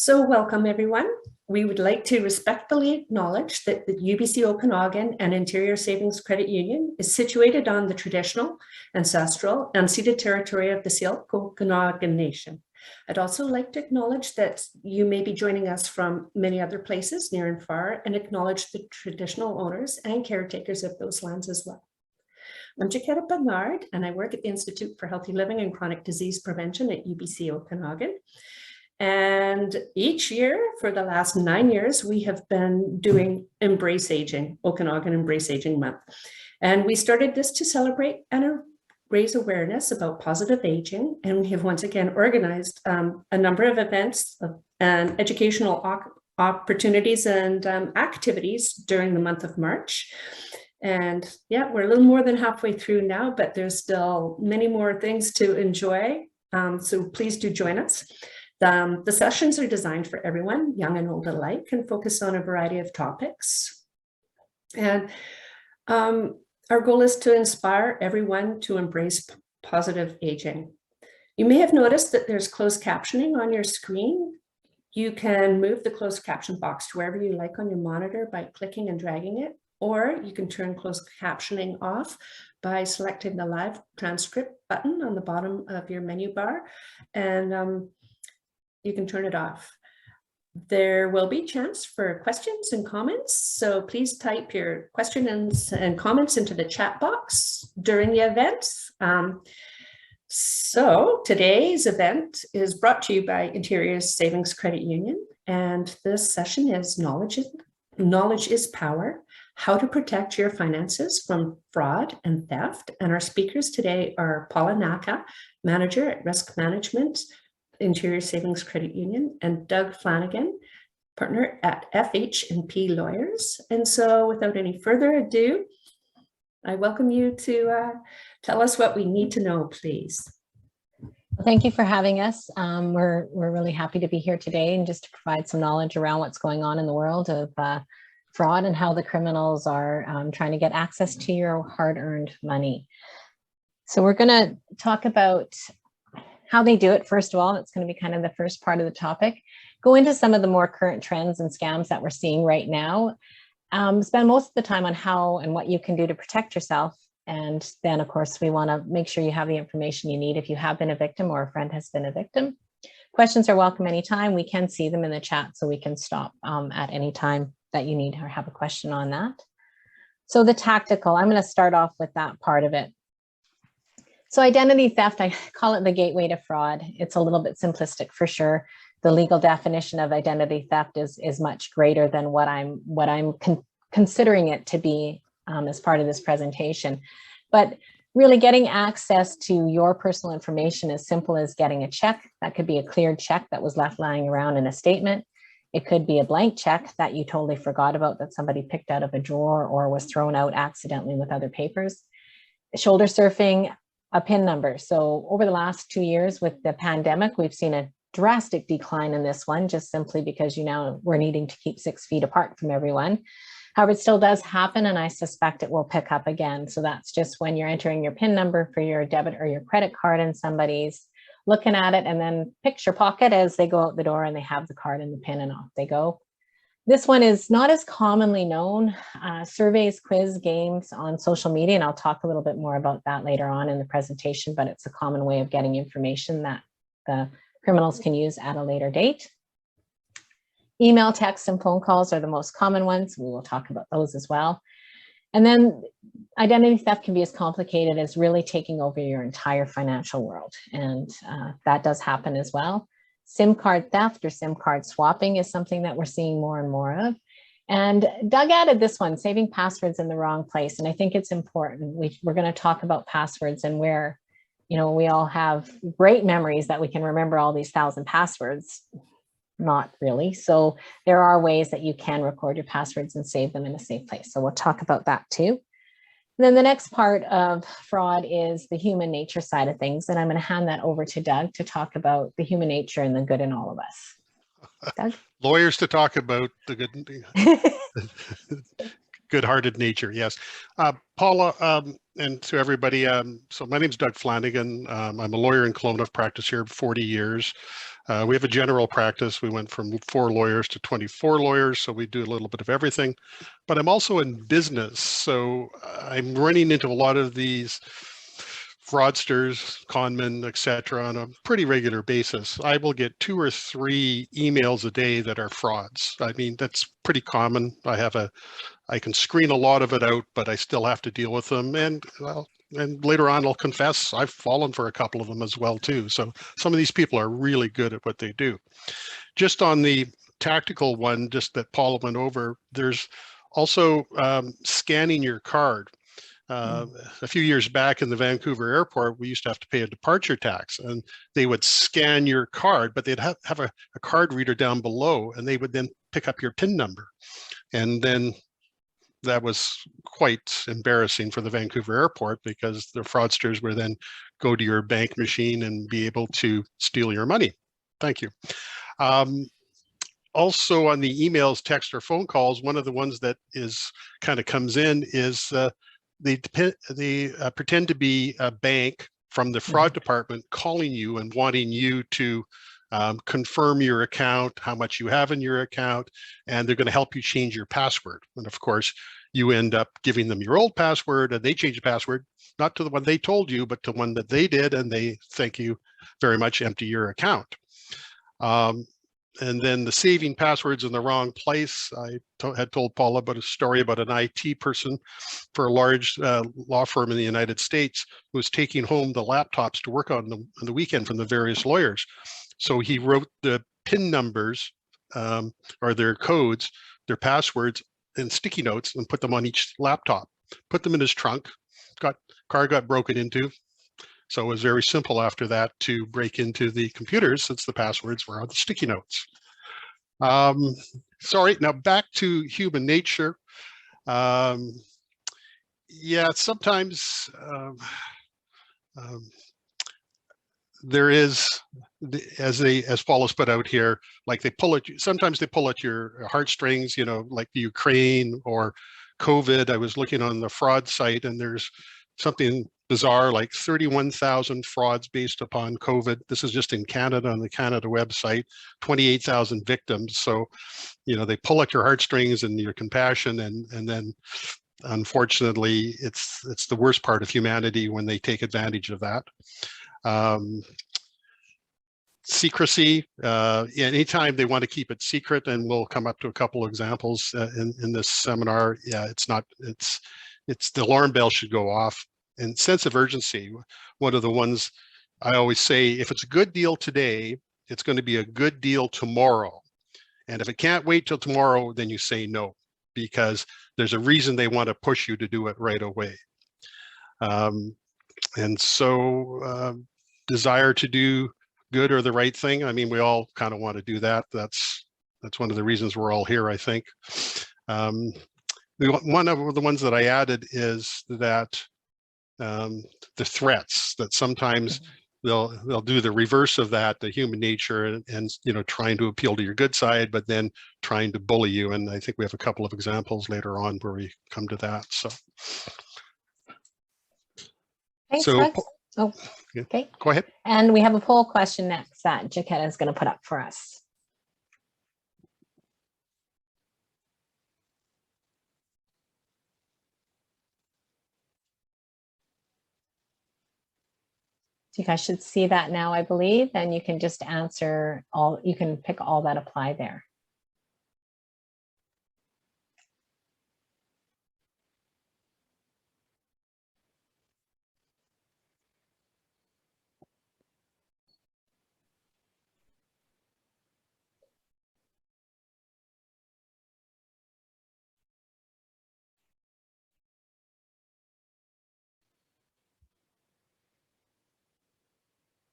So welcome everyone. We would like to respectfully acknowledge that the UBC Okanagan and Interior Savings Credit Union is situated on the traditional, ancestral, unceded territory of the Syilx Okanagan Nation. I'd also like to acknowledge that you may be joining us from many other places near and far, and acknowledge the traditional owners and caretakers of those lands as well. I'm Jaquetta Bernard, and I work at the Institute for Healthy Living and Chronic Disease Prevention at UBC Okanagan. And each year for the last 9 years, we have been doing Embrace Aging, Okanagan Embrace Aging Month. And we started this to celebrate and raise awareness about positive aging. And we have once again organized a number of events and educational opportunities and activities during the month of March. And yeah, we're a little more than halfway through now, but there's still many more things to enjoy. So please do join us. The sessions are designed for everyone, young and old alike, and focus on a variety of topics. And our goal is to inspire everyone to embrace positive aging. You may have noticed that there's closed captioning on your screen. You can move the closed caption box to wherever you like on your monitor by clicking and dragging it, or you can turn closed captioning off by selecting the live transcript button on the bottom of your menu bar, and you can turn it off. There will be a chance for questions and comments, so please type your questions and comments into the chat box during the event. So today's event is brought to you by Interior Savings Credit Union, and this session is Knowledge is Power, How to Protect Your Finances from Fraud and Theft. And our speakers today are Paula Naka, Manager at Risk Management, Interior Savings Credit Union, and Doug Flannigan, partner at FH&P Lawyers. And so without any further ado, I welcome you to tell us what we need to know, please. Well, thank you for having us. We're really happy to be here today and just to provide some knowledge around what's going on in the world of fraud and how the criminals are trying to get access to your hard-earned money. So we're going to talk about how they do it. First of all, it's going to be kind of the first part of the topic. Go into some of the more current trends and scams that we're seeing right now. Spend most of the time on how and what you can do to protect yourself. And then, of course, we want to make sure you have the information you need if you have been a victim or a friend has been a victim. Questions are welcome anytime. We can see them in the chat, so we can stop at any time that you need or have a question on that. So the tactical, I'm going to start off with that part of it. So identity theft, I call it the gateway to fraud. It's a little bit simplistic for sure. The legal definition of identity theft is much greater than what I'm considering it to be as part of this presentation. But really getting access to your personal information is simple as getting a check. That could be a cleared check that was left lying around in a statement. It could be a blank check that you totally forgot about, that somebody picked out of a drawer or was thrown out accidentally with other papers. Shoulder surfing, a PIN number. So over the last 2 years with the pandemic, we've seen a drastic decline in this one, just simply because we're needing to keep 6 feet apart from everyone. However, it still does happen, and I suspect it will pick up again. So that's just when you're entering your PIN number for your debit or your credit card and somebody's looking at it and then picks your pocket as they go out the door and they have the card and the PIN and off they go. This one is not as commonly known. Surveys, quiz, games on social media, and I'll talk a little bit more about that later on in the presentation, but it's a common way of getting information that the criminals can use at a later date. Email, text, and phone calls are the most common ones. We will talk about those as well. And then identity theft can be as complicated as really taking over your entire financial world, and that does happen as well. SIM card theft or SIM card swapping is something that we're seeing more and more of. And Doug added this one, saving passwords in the wrong place. And I think it's important. We're going to talk about passwords and where, we all have great memories that we can remember all these 1,000 passwords. Not really. So there are ways that you can record your passwords and save them in a safe place. So we'll talk about that too. And then the next part of fraud is the human nature side of things. And I'm going to hand that over to Doug to talk about the human nature and the good in all of us. Doug? Lawyers to talk about the good. Good-hearted nature, yes. Paula, and to everybody, so my name is Doug Flannigan. I'm a lawyer in Kelowna. I've practiced here 40 years. We have a general practice. We went from 4 lawyers to 24 lawyers, so we do a little bit of everything. But I'm also in business, so I'm running into a lot of these fraudsters, conmen, etc., on a pretty regular basis. I will get 2 or 3 emails a day that are frauds. I mean, that's pretty common. I can screen a lot of it out, but I still have to deal with them. And well, and later on, I'll confess I've fallen for a couple of them as well too. So some of these people are really good at what they do. Just on the tactical one, just that Paula went over, there's also scanning your card. A few years back in the Vancouver airport, we used to have to pay a departure tax, and they would scan your card, but they'd have a card reader down below, and they would then pick up your PIN number. And then that was quite embarrassing for the Vancouver airport, because the fraudsters would then go to your bank machine and be able to steal your money. Thank you. Also on the emails, text, or phone calls, one of the ones that is kind of comes in is they pretend to be a bank from the fraud department calling you and wanting you to confirm your account, how much you have in your account, and they're going to help you change your password. And of course, you end up giving them your old password, and they change the password, not to the one they told you, but to one that they did, and they thank you very much, empty your account. And then the saving passwords in the wrong place. I had told Paula about a story about an IT person for a large law firm in the United States who was taking home the laptops to work on the weekend from the various lawyers. So he wrote the PIN numbers or their codes, their passwords in sticky notes and put them on each laptop, put them in his trunk, car got broken into. So it was very simple after that to break into the computers, since the passwords were on the sticky notes. Sorry, now back to human nature. Yeah, sometimes there is, as Paula's put out here, like they pull at you, sometimes they pull at your heartstrings, you know, like the Ukraine or COVID. I was looking on the fraud site, and there's something bizarre, like 31,000 frauds based upon COVID. This is just in Canada, on the Canada website, 28,000 victims. So, you know, they pull at your heartstrings and your compassion, and then unfortunately, it's the worst part of humanity when they take advantage of that. Secrecy, anytime they want to keep it secret, and we'll come up to a couple of examples in this seminar. Yeah, it's the alarm bell should go off. And sense of urgency, one of the ones I always say, if it's a good deal today, it's going to be a good deal tomorrow. And if it can't wait till tomorrow, then you say no, because there's a reason they want to push you to do it right away. And so desire to do good or the right thing. I mean, we all kind of want to do that. That's one of the reasons we're all here, I think. One of the ones that I added is that the threats, that sometimes they'll do the reverse of that, the human nature, and you know, trying to appeal to your good side, but then trying to bully you. And I think we have a couple of examples later on where we come to that. So Thanks, Rex. Oh, okay. Go ahead. And we have a poll question next that Jaquetta is going to put up for us. You guys should see that now, I believe, and you can just answer all, you can pick all that apply there.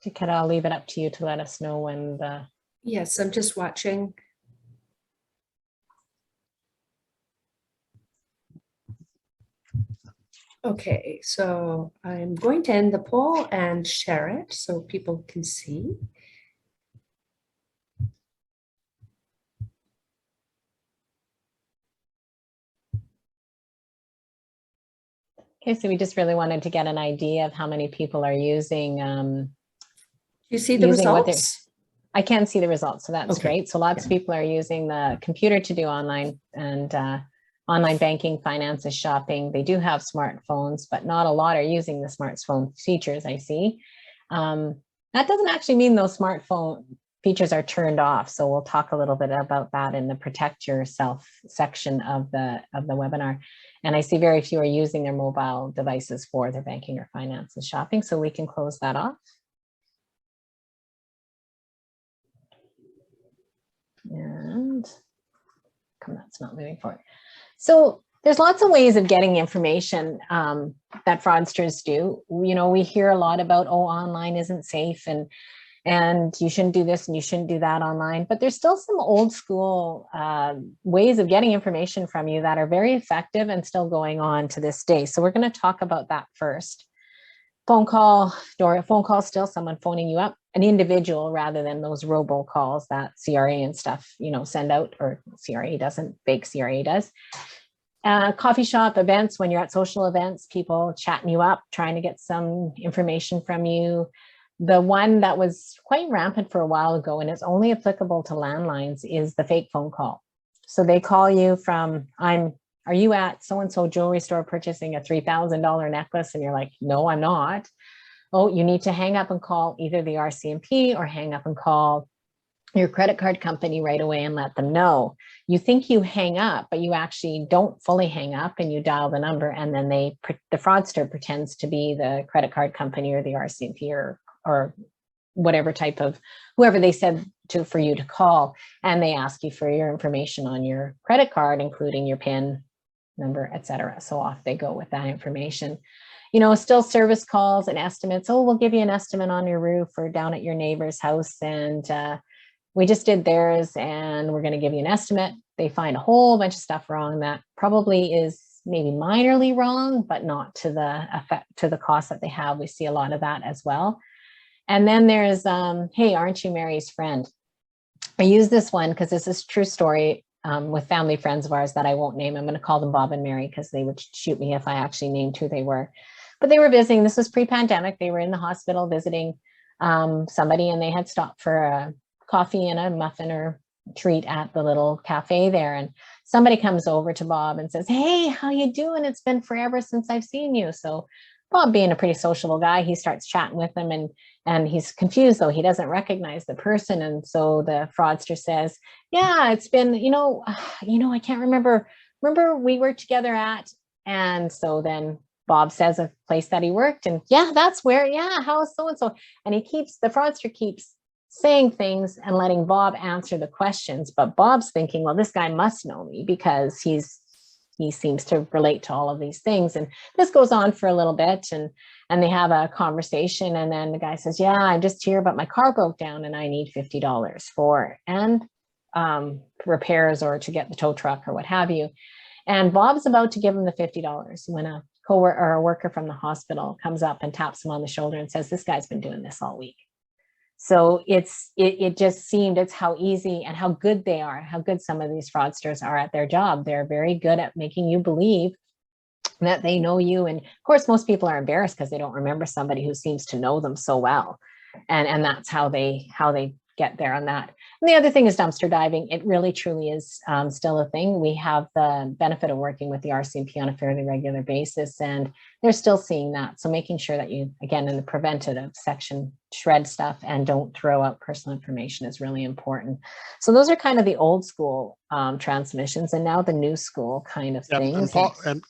Jaquetta, I'll leave it up to you to let us know when the... Yes, I'm just watching. Okay, so I'm going to end the poll and share it so people can see. Okay, so we just really wanted to get an idea of how many people are using Do you see the using what they're. results? I can see the results, so that's Okay. great. So lots of people are using the computer to do online and online banking, finances, shopping. They do have smartphones, but not a lot are using the smartphone features, I see. That doesn't actually mean those smartphone features are turned off. So we'll talk a little bit about that in the protect yourself section of the webinar. And I see very few are using their mobile devices for their banking or finances shopping. So we can close that off. And come, that's not moving forward. So there's lots of ways of getting information that fraudsters do. You know, we hear a lot about, oh, online isn't safe and you shouldn't do this and you shouldn't do that online. But there's still some old school ways of getting information from you that are very effective and still going on to this day. So we're going to talk about that first. Phone call, still someone phoning you up, an individual rather than those robocalls that CRA and stuff, you know, send out, or CRA doesn't, fake CRA does. Coffee shop events, when you're at social events, people chatting you up, trying to get some information from you. The one that was quite rampant for a while ago, and it's only applicable to landlines, is the fake phone call. So they call you from, are you at so-and-so jewelry store purchasing a $3,000 necklace? And you're like, no, I'm not. Oh, you need to hang up and call either the FH&P or hang up and call your credit card company right away and let them know. You think you hang up, but you actually don't fully hang up, and you dial the number, and then the fraudster pretends to be the credit card company or the FH&P or whatever type of, whoever they said to for you to call, and they ask you for your information on your credit card, including your PIN number, etc. So off they go with that information. You know, still service calls and estimates. Oh, we'll give you an estimate on your roof or down at your neighbor's house, and we just did theirs and we're going to give you an estimate. They find a whole bunch of stuff wrong that probably is maybe minorly wrong, but not to the effect, to the cost that they have. We see a lot of that as well. And then there's, hey, aren't you Mary's friend? I use this one because this is a true story with family friends of ours that I won't name. I'm going to call them Bob and Mary because they would shoot me if I actually named who they were. But they were visiting, this was pre-pandemic, they were in the hospital visiting somebody, and they had stopped for a coffee and a muffin or treat at the little cafe there. And somebody comes over to Bob and says, hey, how you doing? It's been forever since I've seen you. So Bob, being a pretty sociable guy, he starts chatting with them, and he's confused, though. He doesn't recognize the person. And so the fraudster says, yeah, it's been, I can't remember we worked together at, and so then Bob says a place that he worked, and yeah, that's where, yeah, how's so-and-so? And the fraudster keeps saying things and letting Bob answer the questions, but Bob's thinking, well, this guy must know me because he seems to relate to all of these things. And this goes on for a little bit, and they have a conversation, and then the guy says, yeah, I'm just here, but my car broke down and I need $50 for repairs or to get the tow truck or what have you. And Bob's about to give him the $50 when a coworker or a worker from the hospital comes up and taps him on the shoulder and says, this guy's been doing this all week. So it just seemed, it's how easy and how good they are, how good some of these fraudsters are at their job. They're very good at making you believe that they know you. And of course, most people are embarrassed because they don't remember somebody who seems to know them so well. And that's how they get there on that. And the other thing is dumpster diving. It really truly is still a thing. We have the benefit of working with the FH&P on a fairly regular basis, and they're still seeing that. So making sure that you, again, in the preventative section, shred stuff and don't throw out personal information is really important. So those are kind of the old school transmissions, and now the new school kind of things.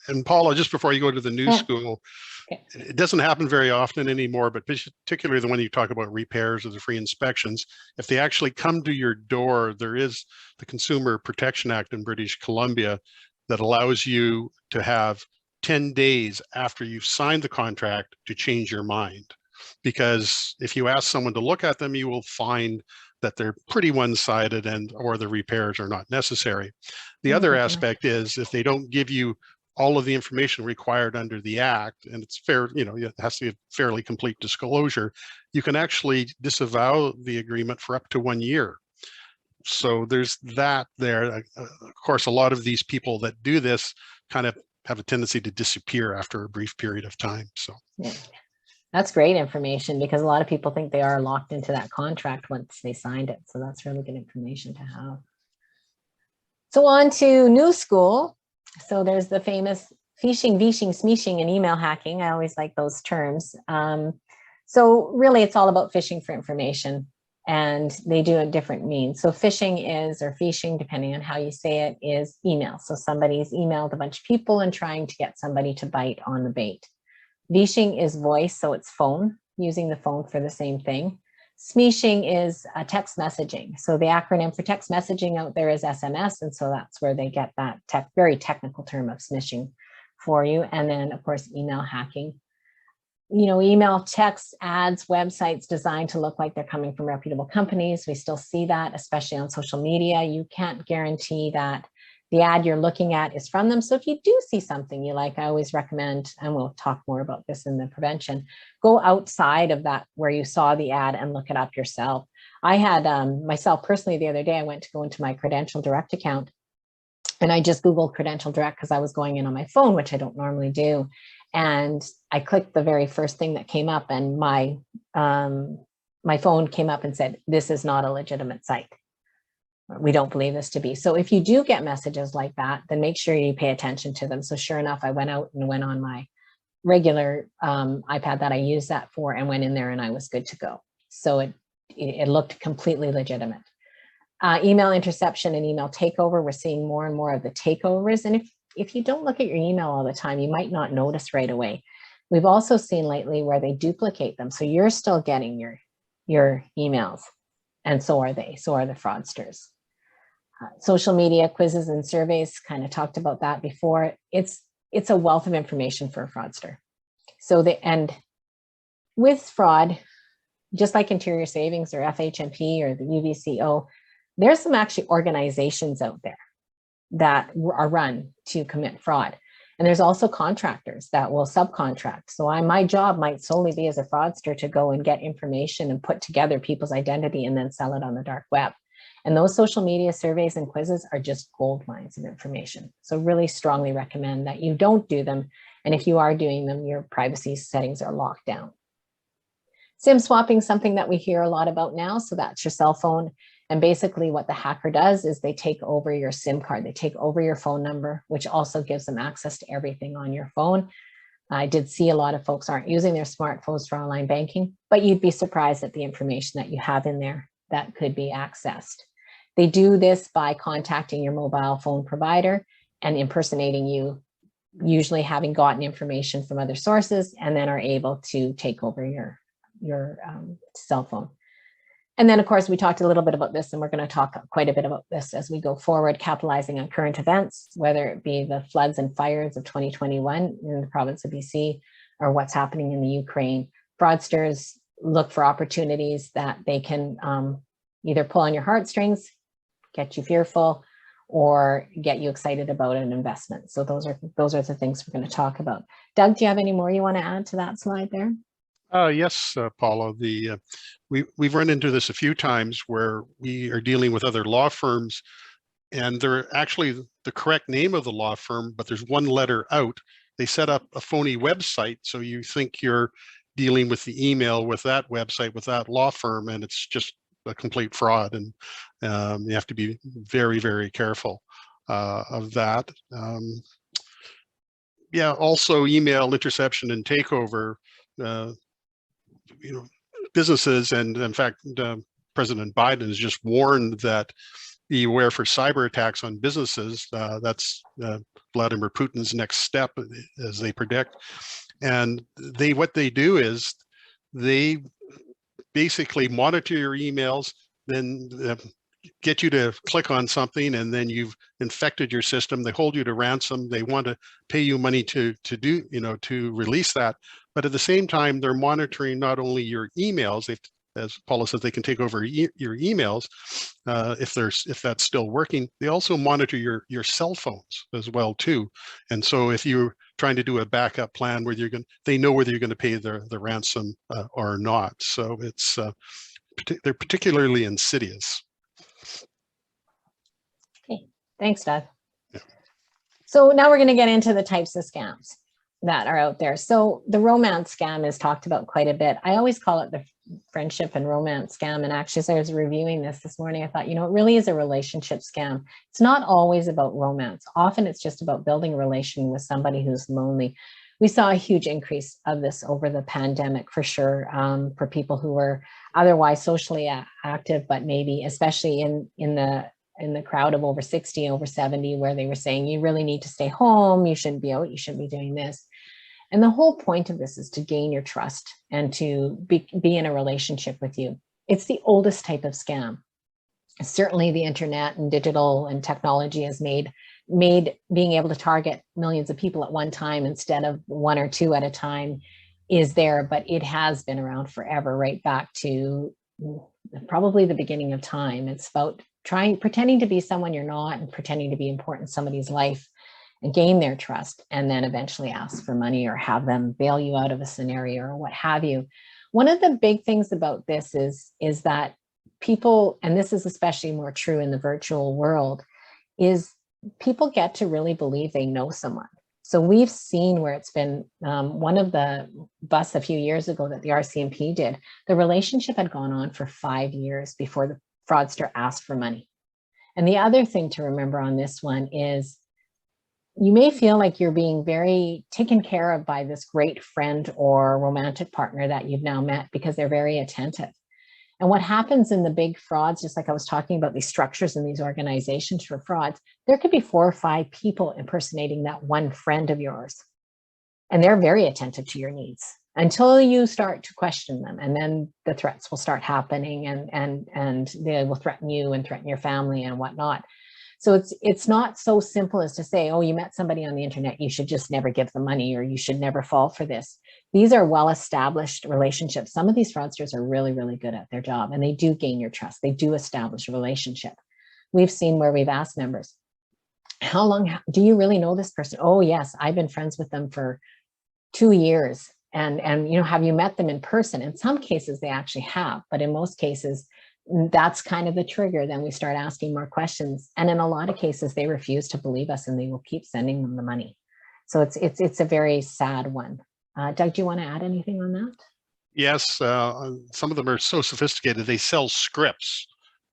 And Paula, just before you go to the new school, okay. It doesn't happen very often anymore, but particularly the one you talk about repairs or the free inspections, if they actually come to your door, there is the Consumer Protection Act in British Columbia that allows you to have 10 days after you've signed the contract to change your mind. Because if you ask someone to look at them, you will find that they're pretty one-sided or the repairs are not necessary. The other aspect is if they don't give you all of the information required under the act, and it's fair, it has to be a fairly complete disclosure, you can actually disavow the agreement for up to 1 year. So there's that there. Of course, a lot of these people that do this kind of have a tendency to disappear after a brief period of time. So Yeah. That's great information, because a lot of people think they are locked into that contract once they signed it. So that's really good information to have. So on to new school. So there's the famous phishing, vishing, smishing, and email hacking. I always like those terms. So really it's all about phishing for information, and they do a different means. So phishing is, or phishing, depending on how you say it, is email. So somebody's emailed a bunch of people and trying to get somebody to bite on the bait. Vishing is voice, so it's phone, using the phone for the same thing. Smishing is text messaging. So the acronym for text messaging out there is SMS, and so that's where they get that very technical term of smishing for you. And then, of course, email hacking. You know, email, text, ads, websites designed to look like they're coming from reputable companies. We still see that, especially on social media. You can't guarantee that the ad you're looking at is from them. So if you do see something you like, I always recommend, and we'll talk more about this in the prevention, go outside of that where you saw the ad and look it up yourself. I had myself personally the other day, I went to go into my Credential Direct account, and I just Googled Credential Direct because I was going in on my phone, which I don't normally do. And I clicked the very first thing that came up, and my phone came up and said, "This is not a legitimate site. We don't believe this to be." So if you do get messages like that, then make sure you pay attention to them. So sure enough, I went out and went on my regular iPad that I use that for, and went in there, and I was good to go. So it looked completely legitimate. Email interception and email takeover. We're seeing more and more of the takeovers. And if you don't look at your email all the time, you might not notice right away. We've also seen lately where they duplicate them. So you're still getting your emails, and so are they. So are the fraudsters. Social media quizzes and surveys, kind of talked about that before. It's a wealth of information for a fraudster. So and with fraud, just like Interior Savings or FH&P or the UBCO, there's some actually organizations out there that are run to commit fraud. And there's also contractors that will subcontract. So my job might solely be as a fraudster to go and get information and put together people's identity and then sell it on the dark web. And those social media surveys and quizzes are just gold mines of information. So really strongly recommend that you don't do them. And if you are doing them, your privacy settings are locked down. SIM swapping is something that we hear a lot about now. So that's your cell phone. And basically what the hacker does is they take over your SIM card. They take over your phone number, which also gives them access to everything on your phone. I did see a lot of folks aren't using their smartphones for online banking, but you'd be surprised at the information that you have in there that could be accessed. They do this by contacting your mobile phone provider and impersonating you, usually having gotten information from other sources, and then are able to take over your cell phone. And then, of course, we talked a little bit about this, and we're going to talk quite a bit about this as we go forward, capitalizing on current events, whether it be the floods and fires of 2021 in the province of BC, or what's happening in the Ukraine. Fraudsters look for opportunities that they can either pull on your heartstrings, get you fearful, or get you excited about an investment. So those are the things we're going to talk about. Doug, do you have any more you want to add to that slide there? Yes, Paula, we've run into this a few times where we are dealing with other law firms, and they're actually the correct name of the law firm, but there's one letter out. They set up a phony website, so you think you're dealing with the email with that website, with that law firm, and it's just a complete fraud. And you have to be very, very careful of that. Yeah, also email interception and takeover. Businesses, and in fact, President Biden has just warned that be aware for cyber attacks on businesses. That's Vladimir Putin's next step, as they predict. And what they do is they basically monitor your emails, then get you to click on something, and then you've infected your system. They hold you to ransom. They want to pay you money to release that. But at the same time, they're monitoring not only your emails, as Paula says, they can take over your emails if that's still working. They also monitor your cell phones as well too. And so if you're trying to do a backup plan where they know whether you're going to pay the ransom or not. So it's they're particularly insidious. Okay, thanks, Doug. Yeah. So now we're going to get into the types of scams that are out there. So the romance scam is talked about quite a bit. I always call it the friendship and romance scam. And actually, as I was reviewing this morning, I thought, you know, it really is a relationship scam. It's not always about romance. Often it's just about building a relation with somebody who's lonely. We saw a huge increase of this over the pandemic, for sure, for people who were otherwise socially active, but maybe especially in the crowd of over 60, over 70, where they were saying, you really need to stay home, you shouldn't be out, you shouldn't be doing this. And the whole point of this is to gain your trust and to be in a relationship with you. It's the oldest type of scam. Certainly the internet and digital and technology has made being able to target millions of people at one time instead of one or two at a time is there, but it has been around forever, right back to probably the beginning of time. It's about pretending to be someone you're not and pretending to be important in somebody's life and gain their trust, and then eventually ask for money or have them bail you out of a scenario or what have you. One of the big things about this is that people, and this is especially more true in the virtual world, is people get to really believe they know someone. So we've seen where it's been one of the busts a few years ago that the RCMP did, the relationship had gone on for 5 years before the fraudster asked for money. And the other thing to remember on this one is you may feel like you're being very taken care of by this great friend or romantic partner that you've now met because they're very attentive. And what happens in the big frauds, just like I was talking about these structures in these organizations for frauds, there could be 4 or 5 people impersonating that one friend of yours. And they're very attentive to your needs until you start to question them. And then the threats will start happening and they will threaten you and threaten your family and whatnot. So it's not so simple as to say, oh, you met somebody on the internet, you should just never give them money or you should never fall for this. These are well-established relationships. Some of these fraudsters are really, really good at their job and they do gain your trust. They do establish a relationship. We've seen where we've asked members, how long, do you really know this person? Oh yes, I've been friends with them for 2 years. And you know, have you met them in person? In some cases they actually have, but in most cases, that's kind of the trigger. Then we start asking more questions. And in a lot of cases, they refuse to believe us and they will keep sending them the money. So it's a very sad one. Doug, do you want to add anything on that? Yes, some of them are so sophisticated. They sell scripts,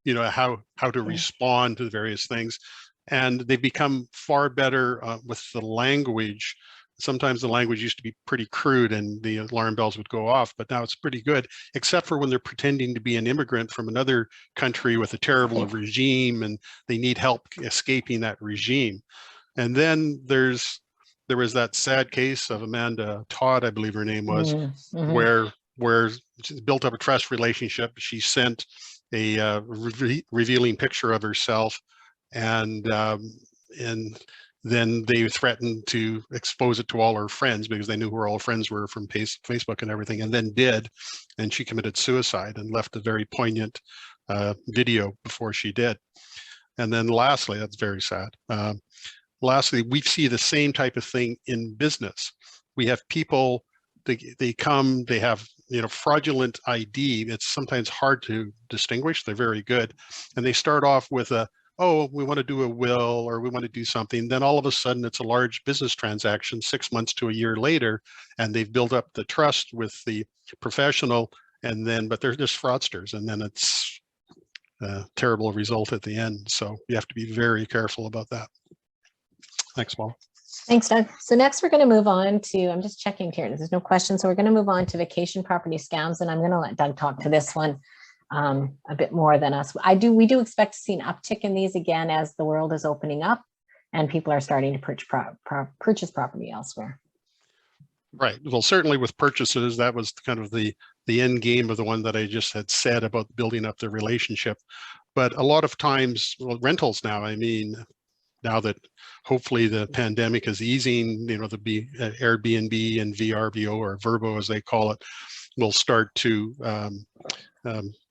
you know, how to respond to the various things. And they've become far better with the language. Sometimes the language used to be pretty crude and the alarm bells would go off, but now it's pretty good, except for when they're pretending to be an immigrant from another country with a terrible regime and they need help escaping that regime. And then there was that sad case of Amanda Todd, I believe her name was, where she built up a trust relationship. She sent a revealing picture of herself, and then they threatened to expose it to all her friends because they knew who all her friends were from Facebook and everything, and then did. And she committed suicide and left a very poignant video before she did. And then lastly, that's very sad. Lastly, we see the same type of thing in business. We have people, they come, they have, you know, fraudulent ID. It's sometimes hard to distinguish. They're very good. And they start off with a, oh, we want to do a will or we want to do something. Then all of a sudden it's a large business transaction 6 months to a year later, and they've built up the trust with the professional, and then, but they're just fraudsters. And then it's a terrible result at the end. So you have to be very careful about that. Thanks, Paul. Thanks, Doug. So next we're going to move on to, I'm just checking here, there's no question. So we're going to move on to vacation property scams, and I'm going to let Doug talk to this one a bit more than us. We do expect to see an uptick in these again as the world is opening up and people are starting to purchase property elsewhere. Right. Well, certainly with purchases, that was kind of the end game of the one that I just had said about building up the relationship. But a lot of times, well, rentals now, I mean, now that hopefully the pandemic is easing, you know, the Airbnb and VRBO, or Verbo as they call it, will start to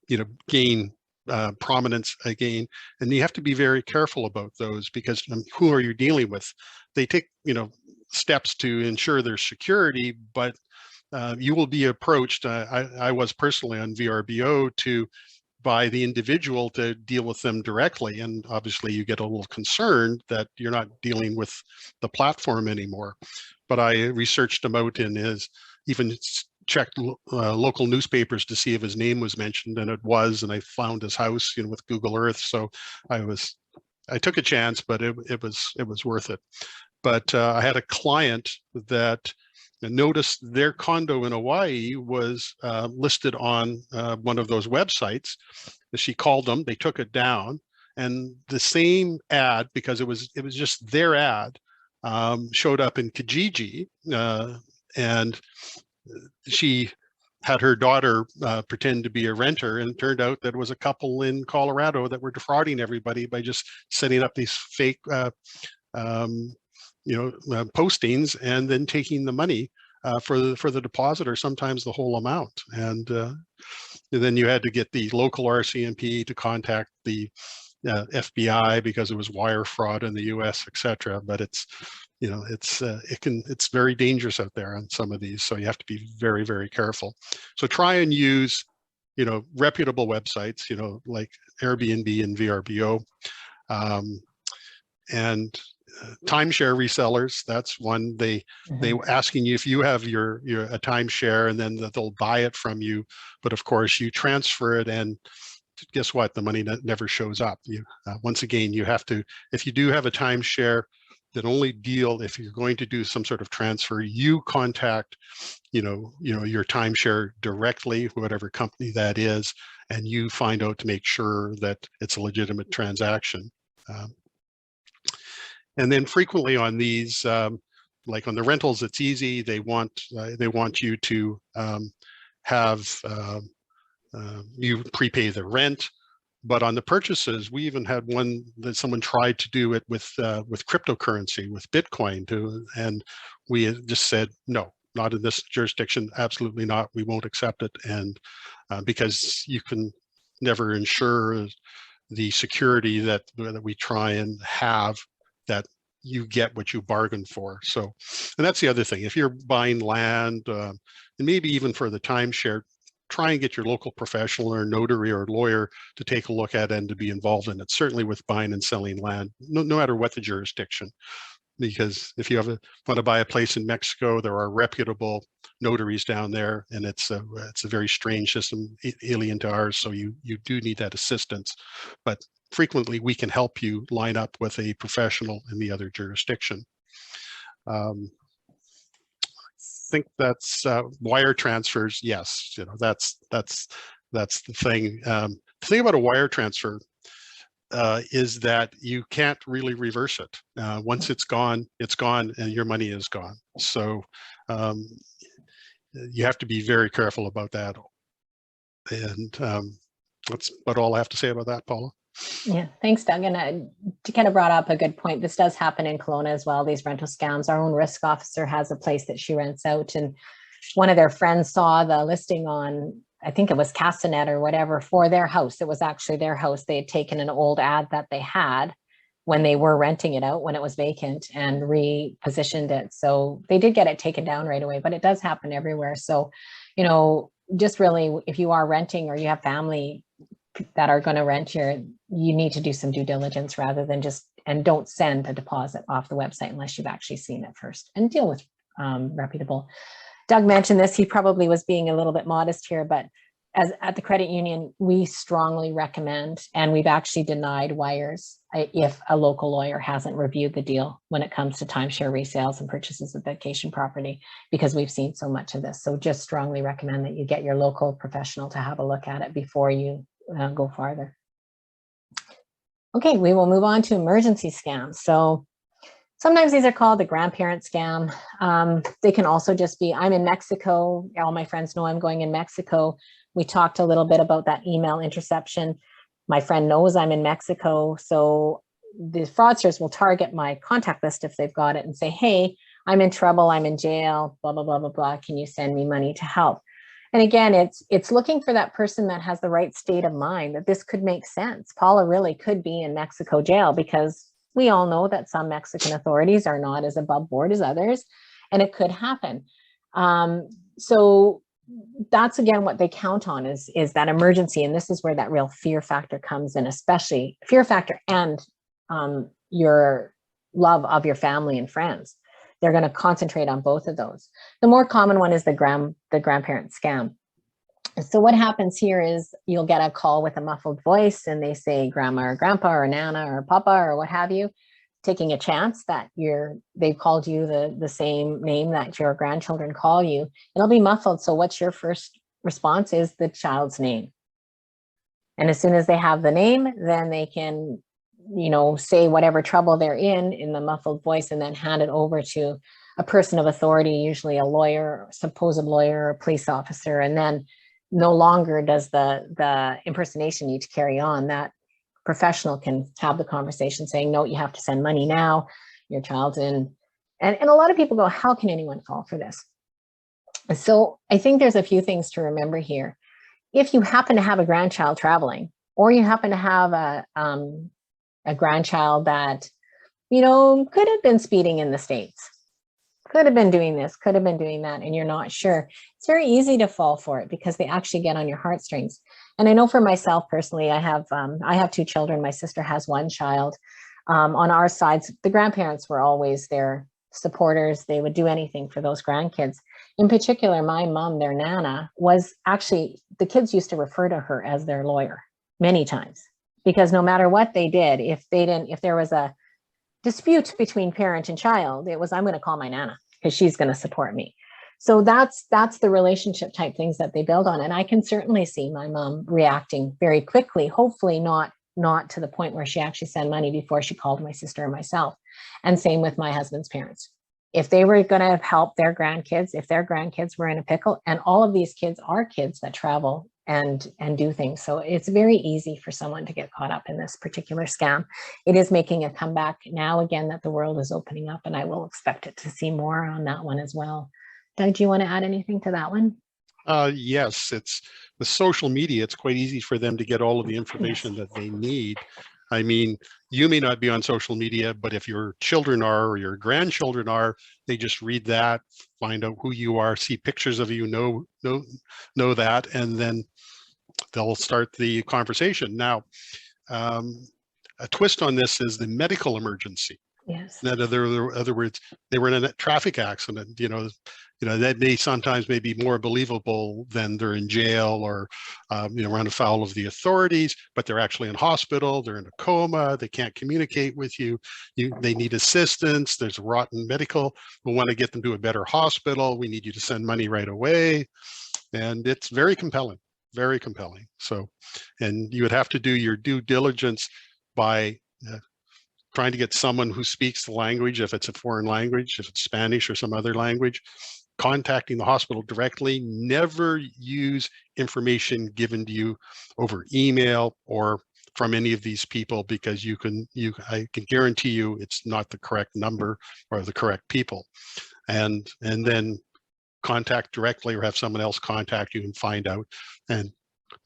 you know, gain prominence again. And you have to be very careful about those because who are you dealing with? They take, you know, steps to ensure their security, but you will be approached. I was personally on VRBO to by the individual to deal with them directly. And obviously you get a little concerned that you're not dealing with the platform anymore. But I researched him out in even checked local newspapers to see if his name was mentioned, and it was, and I found his house, with Google Earth. So I took a chance, but it was worth it. But I had a client that noticed their condo in Hawaii was listed on one of those websites. She called them, they took it down, and the same ad, because it was just their ad, showed up in Kijiji, and she had her daughter pretend to be a renter, and it turned out that it was a couple in Colorado that were defrauding everybody by just setting up these fake postings and then taking the money for the deposit, or sometimes the whole amount. And then you had to get the local RCMP to contact the FBI because it was wire fraud in the US, etc. But it's very dangerous out there on some of these, so you have to be very, very careful. So try and use reputable websites, like Airbnb and VRBO, and timeshare resellers. That's one. They asking you if you have a timeshare, and then they'll buy it from you, but of course you transfer it, and guess what, the money never shows up. Once again, you have to, if you do have a timeshare, then only deal if you're going to do some sort of transfer, you contact your timeshare directly, whatever company that is, and you find out to make sure that it's a legitimate transaction. And then frequently on these, like on the rentals, it's easy. They want you to have you prepay the rent. But on the purchases, we even had one that someone tried to do it with cryptocurrency, with Bitcoin, and we just said, no, not in this jurisdiction, absolutely not. We won't accept it, and because you can never ensure the security that we try and have, that you get what you bargain for. So, and that's the other thing. If you're buying land, and maybe even for the timeshare, try and get your local professional or notary or lawyer to take a look at it and to be involved in it, certainly with buying and selling land, no matter what the jurisdiction. Because if you want to buy a place in Mexico, there are reputable notaries down there, and it's a very strange system, alien to ours, so you do need that assistance. But frequently we can help you line up with a professional in the other jurisdiction. I think that's wire transfers. Yes, that's the thing. The thing about a wire transfer is that you can't really reverse it. Once it's gone, and your money is gone. So you have to be very careful about that. And that's about all I have to say about that, Paula. Yeah, thanks, Doug. And you kind of brought up a good point. This does happen in Kelowna as well, these rental scams. Our own risk officer has a place that she rents out, and one of their friends saw the listing on, I think it was Castanet or whatever, for their house. It was actually their house. They had taken an old ad that they had when they were renting it out, when it was vacant, and repositioned it. So they did get it taken down right away, but it does happen everywhere. So, just really, if you are renting or you have family that are going to rent here, you need to do some due diligence rather than and don't send a deposit off the website unless you've actually seen it first, and deal with reputable. Doug mentioned this, he probably was being a little bit modest here, but at the credit union, we strongly recommend, and we've actually denied wires if a local lawyer hasn't reviewed the deal when it comes to timeshare resales and purchases of vacation property, because we've seen so much of this. So just strongly recommend that you get your local professional to have a look at it before you go farther. Okay, we will move on to emergency scams. So sometimes these are called the grandparent scam. They can also just be, I'm in Mexico. All my friends know I'm going in Mexico. We talked a little bit about that email interception. My friend knows I'm in Mexico. So the fraudsters will target my contact list if they've got it and say, hey, I'm in trouble, I'm in jail, blah, blah, blah, blah, blah. Can you send me money to help? And again, it's looking for that person that has the right state of mind, that this could make sense. Paula really could be in Mexico jail, because we all know that some Mexican authorities are not as above board as others, and it could happen. So that's again what they count on is that emergency. And this is where that real fear factor comes in, especially fear factor and your love of your family and friends. They're going to concentrate on both of those. The more common one is the grandparent scam. So what happens here is you'll get a call with a muffled voice and they say grandma or grandpa or nana or papa or what have you, taking a chance that they've called you the same name that your grandchildren call you. It'll be muffled. So what's your first response is the child's name. And as soon as they have the name, then they can, say whatever trouble they're in the muffled voice and then hand it over to a person of authority, usually a lawyer, supposed lawyer, or a police officer. And then no longer does the impersonation need to carry on. That professional can have the conversation saying, no, you have to send money now, your child's in. And a lot of people go, how can anyone fall for this? So I think there's a few things to remember here. If you happen to have a grandchild traveling, or you happen to have a grandchild that, could have been speeding in the States, could have been doing this, could have been doing that, and you're not sure, it's very easy to fall for it because they actually get on your heartstrings. And I know for myself personally, I have 2 children. My sister has 1 child. On our sides, the grandparents were always their supporters. They would do anything for those grandkids. In particular, my mom, their nana, was actually, the kids used to refer to her as their lawyer many times, because no matter what they did, if there was a dispute between parent and child, it was, I'm going to call my nana because she's going to support me. So that's the relationship type things that they build on. And I can certainly see my mom reacting very quickly, hopefully not to the point where she actually sent money before she called my sister or myself. And same with my husband's parents. If they were going to help their grandkids, if their grandkids were in a pickle, and all of these kids are kids that travel and do things. So it's very easy for someone to get caught up in this particular scam. It is making a comeback now again that the world is opening up, and I will expect it to see more on that one as well. Doug, do you want to add anything to that one? Yes, it's with social media, it's quite easy for them to get all of the information that they need. I mean, you may not be on social media, but if your children are or your grandchildren are, they just read that, find out who you are, see pictures of you, know that, and then they'll start the conversation. Now, a twist on this is the medical emergency. Yes. In other words, they were in a traffic accident. That may sometimes be more believable than they're in jail or run afoul of the authorities, but they're actually in hospital. They're in a coma. They can't communicate with you. They need assistance. There's rotten medical. We want to get them to a better hospital. We need you to send money right away, and it's very compelling. Very compelling. So, and you would have to do your due diligence by trying to get someone who speaks the language, if it's a foreign language, if it's Spanish or some other language, contacting the hospital directly. Never use information given to you over email or from any of these people, because I can guarantee you it's not the correct number or the correct people. And then contact directly or have someone else contact you and find out. And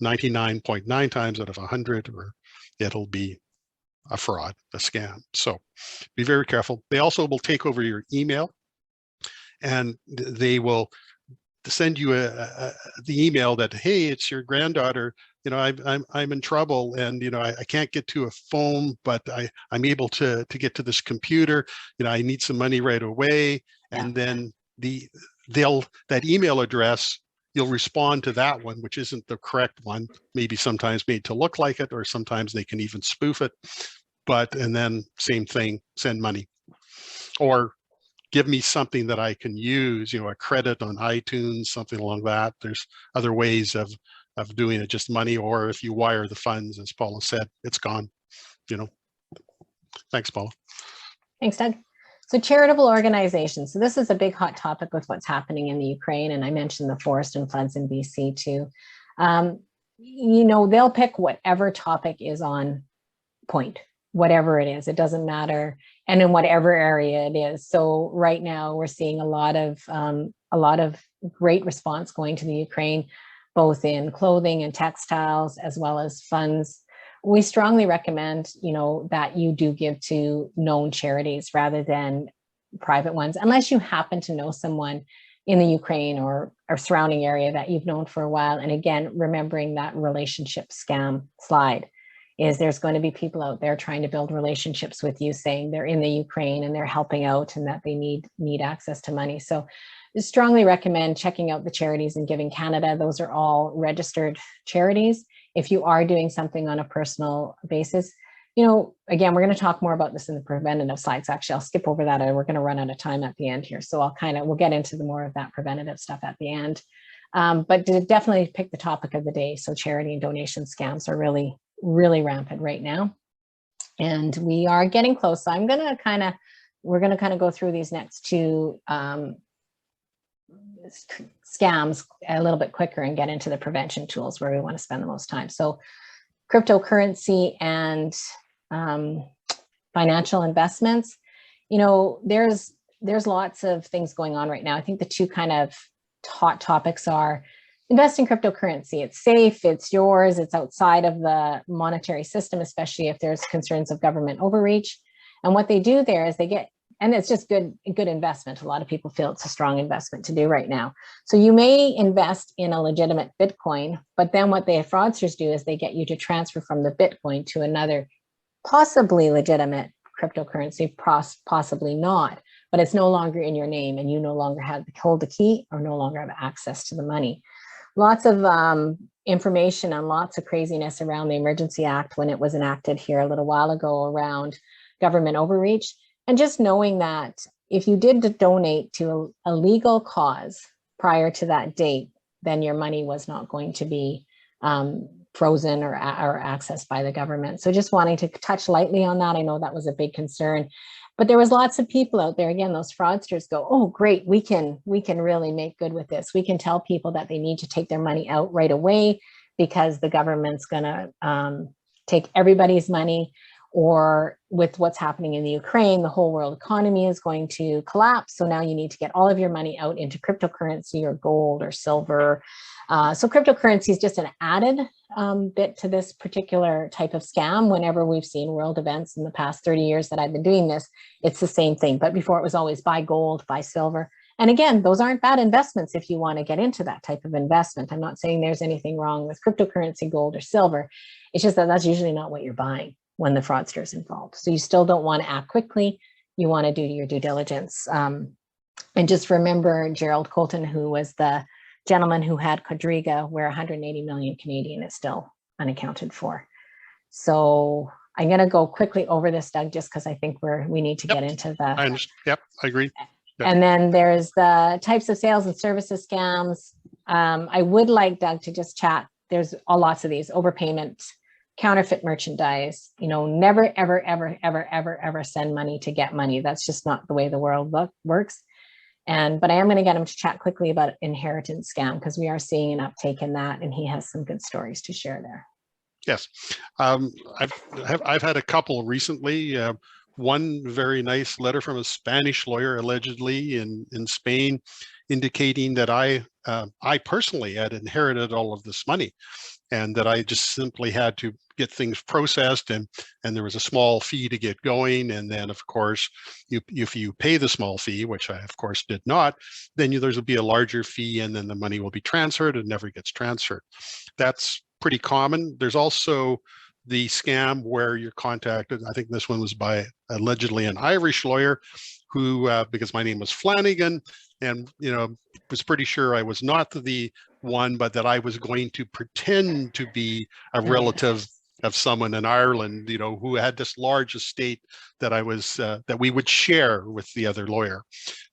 99.9 times out of 100, or it'll be a fraud, a scam. So be very careful. They also will take over your email, and they will send you the email that, hey, it's your granddaughter. I'm in trouble, and I can't get to a phone, but I'm able to get to this computer. I need some money right away. And then that email address, you'll respond to that one, which isn't the correct one, maybe sometimes made to look like it, or sometimes they can even spoof it. And then same thing, send money, or give me something that I can use, a credit on iTunes, something along that. There's other ways of doing it, just money, or if you wire the funds, as Paula said, it's gone. Thanks, Paula. Thanks, Doug. So charitable organizations. So this is a big hot topic with what's happening in the Ukraine. And I mentioned the forest and floods in BC too. They'll pick whatever topic is on point, whatever it is, it doesn't matter. And in whatever area it is. So right now we're seeing a lot of great response going to the Ukraine, both in clothing and textiles, as well as funds. We strongly recommend, that you do give to known charities rather than private ones, unless you happen to know someone in the Ukraine or surrounding area that you've known for a while. And again, remembering that relationship scam slide is there's going to be people out there trying to build relationships with you saying they're in the Ukraine and they're helping out and that they need access to money. So I strongly recommend checking out the Charities and Giving Canada. Those are all registered charities. If you are doing something on a personal basis, you know, again, we're going to talk more about this in the preventative slides. Actually, I'll skip over that. We're going to run out of time at the end here. So we'll get into the more of that preventative stuff at the end. But to definitely pick the topic of the day. So charity and donation scams are really, really rampant right now. And we are getting close. So we're going to kind of go through these next two scams a little bit quicker and get into the prevention tools where we want to spend the most time. So cryptocurrency and financial investments, you know, there's lots of things going on right now. I think the two kind of hot topics are invest in cryptocurrency. It's safe, it's yours, it's outside of the monetary system, especially if there's concerns of government overreach. And what they do there is they get, and it's just good investment. A lot of people feel it's a strong investment to do right now. So you may invest in a legitimate Bitcoin, but then what the fraudsters do is they get you to transfer from the Bitcoin to another possibly legitimate cryptocurrency, possibly not, but it's no longer in your name and you no longer hold the key or no longer have access to the money. Lots of information and lots of craziness around the Emergency Act when it was enacted here a little while ago around government overreach. And just knowing that if you did donate to a legal cause prior to that date, then your money was not going to be frozen or accessed by the government. So just wanting to touch lightly on that. I know that was a big concern, but there was lots of people out there. Again, those fraudsters go, oh, great, we can really make good with this. We can tell people that they need to take their money out right away because the government's gonna take everybody's money. Or with what's happening in the Ukraine, the whole world economy is going to collapse. So now you need to get all of your money out into cryptocurrency or gold or silver. So cryptocurrency is just an added bit to this particular type of scam. Whenever we've seen world events in the past 30 years that I've been doing this, it's the same thing. But before it was always buy gold, buy silver. And again, those aren't bad investments if you want to get into that type of investment. I'm not saying there's anything wrong with cryptocurrency, gold or silver. It's just that that's usually not what you're buying when the fraudster is involved. So you still don't want to act quickly. You want to do your due diligence. And just remember Gerald Colton, who was the gentleman who had Quadriga, where 180 million Canadian is still unaccounted for. So I'm going to go quickly over this, Doug, just because I think we need to get into the. Yep, I agree. Yep. And then there's the types of sales and services scams. I would like Doug to just chat. There's lots of these: overpayment, counterfeit merchandise, you know, never, ever, ever, ever, ever, ever send money to get money. That's just not the way the world works. But I am going to get him to chat quickly about inheritance scam because we are seeing an uptake in that, and he has some good stories to share there. Yes, I've had a couple recently. One very nice letter from a Spanish lawyer, allegedly in Spain, indicating that I personally had inherited all of this money, and that I just simply had to get things processed, and there was a small fee to get going, and then of course if you pay the small fee, which I of course did not, then there's will be a larger fee, and then the money will be transferred and never gets transferred. That's pretty common. There's also the scam where you're contacted. I think this one was by allegedly an Irish lawyer who, because my name was Flannigan, and was pretty sure I was not the one, but that I was going to pretend to be a relative of someone in Ireland, who had this large estate that I was that we would share with the other lawyer.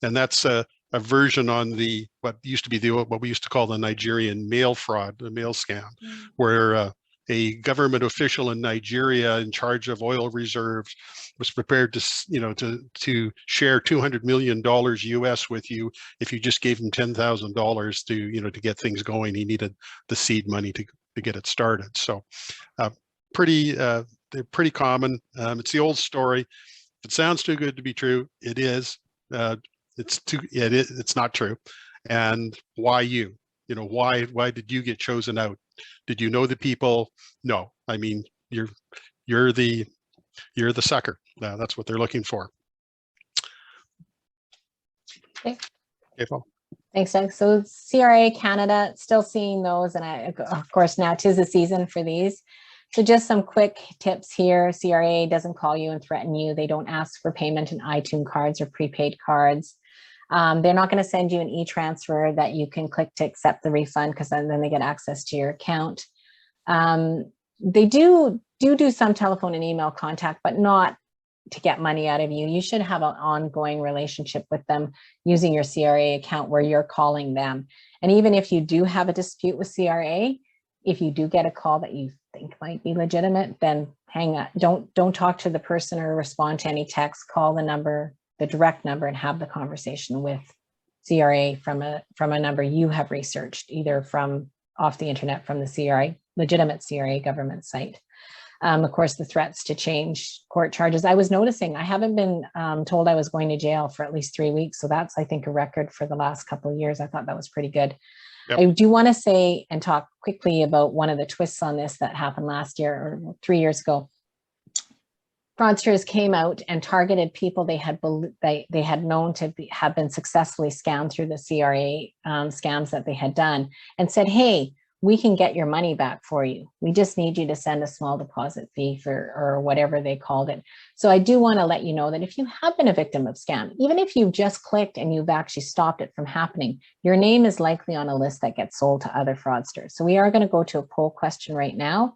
And that's a version on what used to be what we used to call the Nigerian mail fraud, the mail scam, where a government official in Nigeria in charge of oil reserves was prepared to share $200 million US with you if you just gave him $10,000 to get things going. He needed the seed money to get it started. So they're pretty common. It's the old story. If it sounds too good to be true, it is. It's not true. And why you? Why did you get chosen out? Did you know the people? No. I mean, you're the sucker. That's what they're looking for. Okay. Okay, Paul. Thanks, Doug. So CRA Canada, still seeing those, and of course now 'tis the season for these. So just some quick tips here. CRA doesn't call you and threaten you. They don't ask for payment in iTunes cards or prepaid cards. They're not going to send you an e-transfer that you can click to accept the refund, because then they get access to your account. They do some telephone and email contact, but not to get money out of you. You should have an ongoing relationship with them using your CRA account where you're calling them. And even if you do have a dispute with CRA, if you do get a call that you think might be legitimate, then hang up. Don't talk to the person or respond to any text. Call the number, the direct number, and have the conversation with CRA from a number you have researched, either from off the internet, from the CRA, legitimate CRA government site. Of course, the threats to change court charges. I was noticing I haven't been told I was going to jail for at least 3 weeks. So that's, I think, a record for the last couple of years. I thought that was pretty good. Yep. I do want to say and talk quickly about one of the twists on this that happened last year or 3 years ago. Fraudsters came out and targeted people they had known to have been successfully scammed through the CRA scams that they had done, and said, hey, we can get your money back for you. We just need you to send a small deposit fee or whatever they called it. So I do want to let you know that if you have been a victim of scam, even if you've just clicked and you've actually stopped it from happening, your name is likely on a list that gets sold to other fraudsters. So we are going to go to a poll question right now.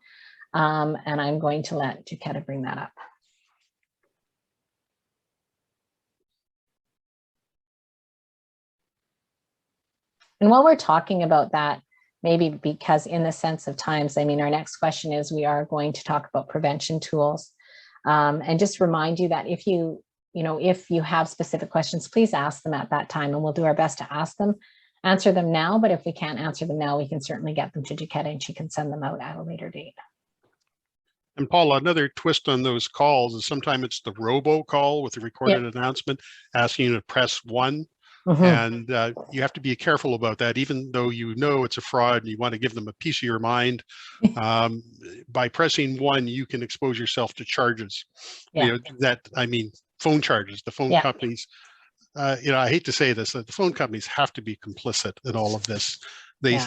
And I'm going to let Jaquetta bring that up. And while we're talking about that, maybe because in the sense of times, I mean, our next question is, we are going to talk about prevention tools. And just remind you that if you have specific questions, please ask them at that time, and we'll do our best to answer them now. But if we can't answer them now, we can certainly get them to Jaquetta and she can send them out at a later date. And Paula, another twist on those calls is sometimes it's the robocall with a recorded announcement asking you to press 1. Mm-hmm. And you have to be careful about that, even though you know it's a fraud and you want to give them a piece of your mind. By pressing 1, you can expose yourself to charges. You know, phone charges. The phone companies, I hate to say this, that the phone companies have to be complicit in all of this. They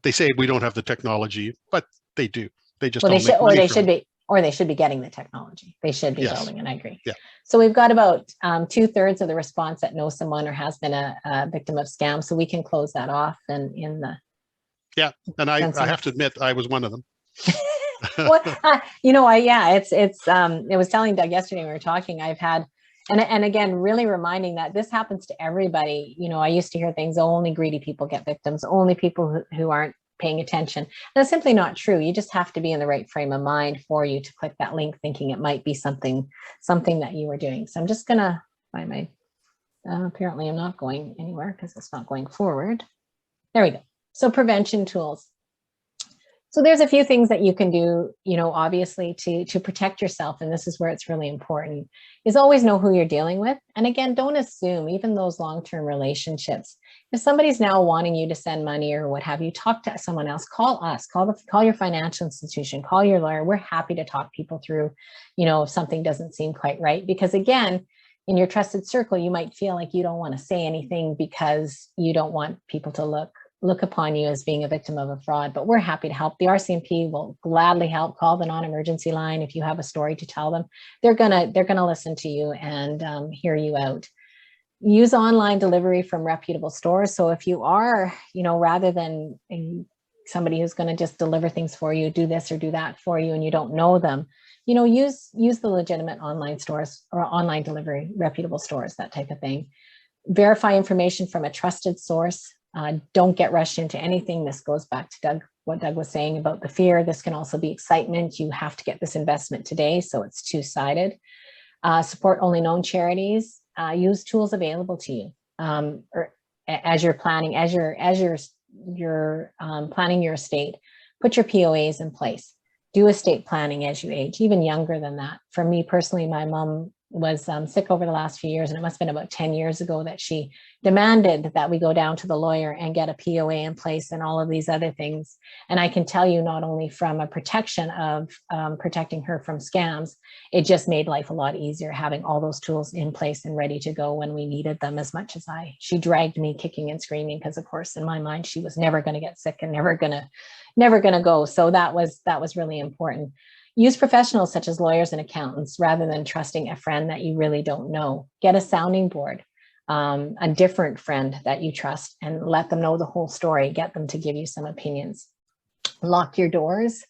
say we don't have the technology, but they do. They just they should be getting the technology. They should be building it. I agree. Yeah. So we've got about 2/3 of the response that knows someone or has been a victim of scam. So we can close that off. And and I have to admit, I was one of them. Well, it was telling Doug yesterday when we were talking. I've had, and again, really reminding that this happens to everybody. You know, I used to hear things, only greedy people get victims, only people who aren't paying attention. That's simply not true. You just have to be in the right frame of mind for you to click that link thinking it might be something that you were doing. So I'm just gonna find my, apparently I'm not going anywhere because it's not going forward. There we go. So prevention tools. So there's a few things that you can do, obviously to protect yourself. And this is where it's really important, is always know who you're dealing with. And again, don't assume, even those long-term relationships. If somebody's now wanting you to send money or what have you, talk to someone else, call us, call your financial institution, call your lawyer. We're happy to talk people through, if something doesn't seem quite right. Because again, in your trusted circle, you might feel like you don't want to say anything because you don't want people to look upon you as being a victim of a fraud, but we're happy to help. The RCMP will gladly help. Call the non-emergency line if you have a story to tell them. They're gonna listen to you and hear you out. Use online delivery from reputable stores. So if you are, rather than somebody who's going to just deliver things for you, do this or do that for you, and you don't know them, use the legitimate online stores or online delivery, reputable stores, that type of thing. Verify information from a trusted source. Don't get rushed into anything. This goes back to what Doug was saying about the fear. This can also be excitement. You have to get this investment today, so it's two-sided. Support only known charities. Use tools available to you or as you're planning, as you're planning your estate. Put your POAs in place. Do estate planning as you age, even younger than that. For me personally, my mom was sick over the last few years, and it must have been about 10 years ago that she demanded that we go down to the lawyer and get a POA in place and all of these other things. And I can tell you, not only from a protection of protecting her from scams, it just made life a lot easier having all those tools in place and ready to go when we needed them as much as she dragged me kicking and screaming, because of course in my mind she was never going to get sick and never going to go. So that was really important. Use professionals such as lawyers and accountants rather than trusting a friend that you really don't know. Get a sounding board, a different friend that you trust, and let them know the whole story. Get them to give you some opinions. Lock your doors.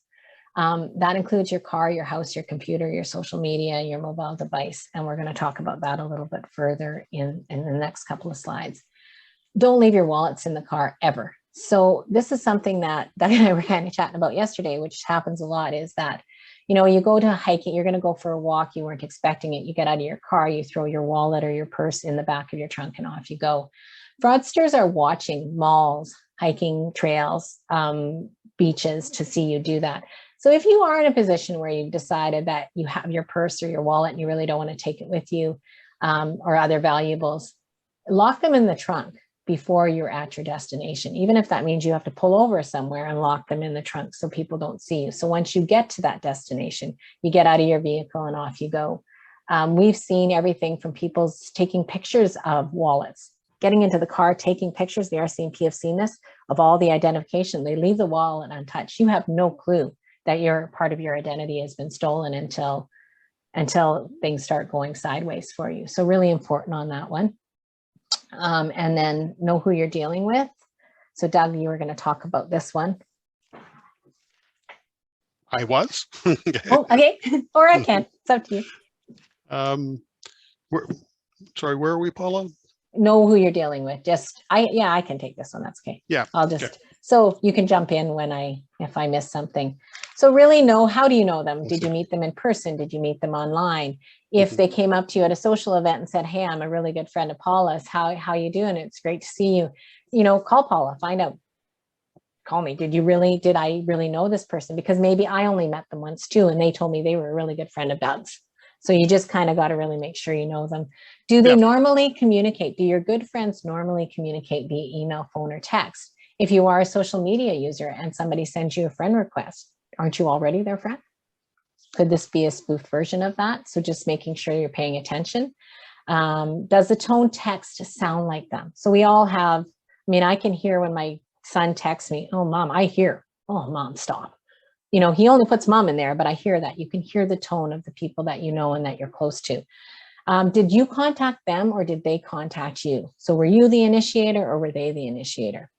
That includes your car, your house, your computer, your social media, your mobile device. And we're going to talk about that a little bit further in the next couple of slides. Don't leave your wallets in the car ever. So this is something that Doug and I were kind of chatting about yesterday, which happens a lot, is that, you know, you go to hiking, you're going to go for a walk, you weren't expecting it, you get out of your car, you throw your wallet or your purse in the back of your trunk and off you go. Fraudsters are watching malls, hiking trails, beaches to see you do that. So if you are in a position where you've decided that you have your purse or your wallet and you really don't want to take it with you, or other valuables, lock them in the trunk before you're at your destination, even if that means you have to pull over somewhere and lock them in the trunk so people don't see you. So once you get to that destination, you get out of your vehicle and off you go. We've seen everything from people taking pictures of wallets, getting into the car, taking pictures. The RCMP have seen this, of all the identification. They leave the wallet untouched. You have no clue that your part of your identity has been stolen until things start going sideways for you. So really important on that one. And then know who you're dealing with. So Doug, you were going to talk about this one. I was. Oh, okay. Or I can. It's up to you. Sorry, where are we, Paula? Know who you're dealing with. I can take this one. That's okay. Yeah. I'll just, so you can jump in if I miss something. So really know, how do you know them? Did you meet them in person? Did you meet them online? If they came up to you at a social event and said, hey, I'm a really good friend of Paula's, how you doing? It's great to see you. You know, call Paula, find out. Call me. Did I really know this person? Because maybe I only met them once too, and they told me they were a really good friend of Doug's. So you just kind of got to really make sure you know them. Do they normally communicate? Do your good friends normally communicate via email, phone, or text? If you are a social media user and somebody sends you a friend request, aren't you already their friend? Could this be a spoofed version of that? So just making sure you're paying attention. Does the tone text sound like them? So we all have, I mean, I can hear when my son texts me, oh, mom, I hear, oh, mom, stop. You know, he only puts mom in there, but I hear that. You can hear the tone of the people that you know and that you're close to. Did you contact them or did they contact you? So were you the initiator or were they the initiator?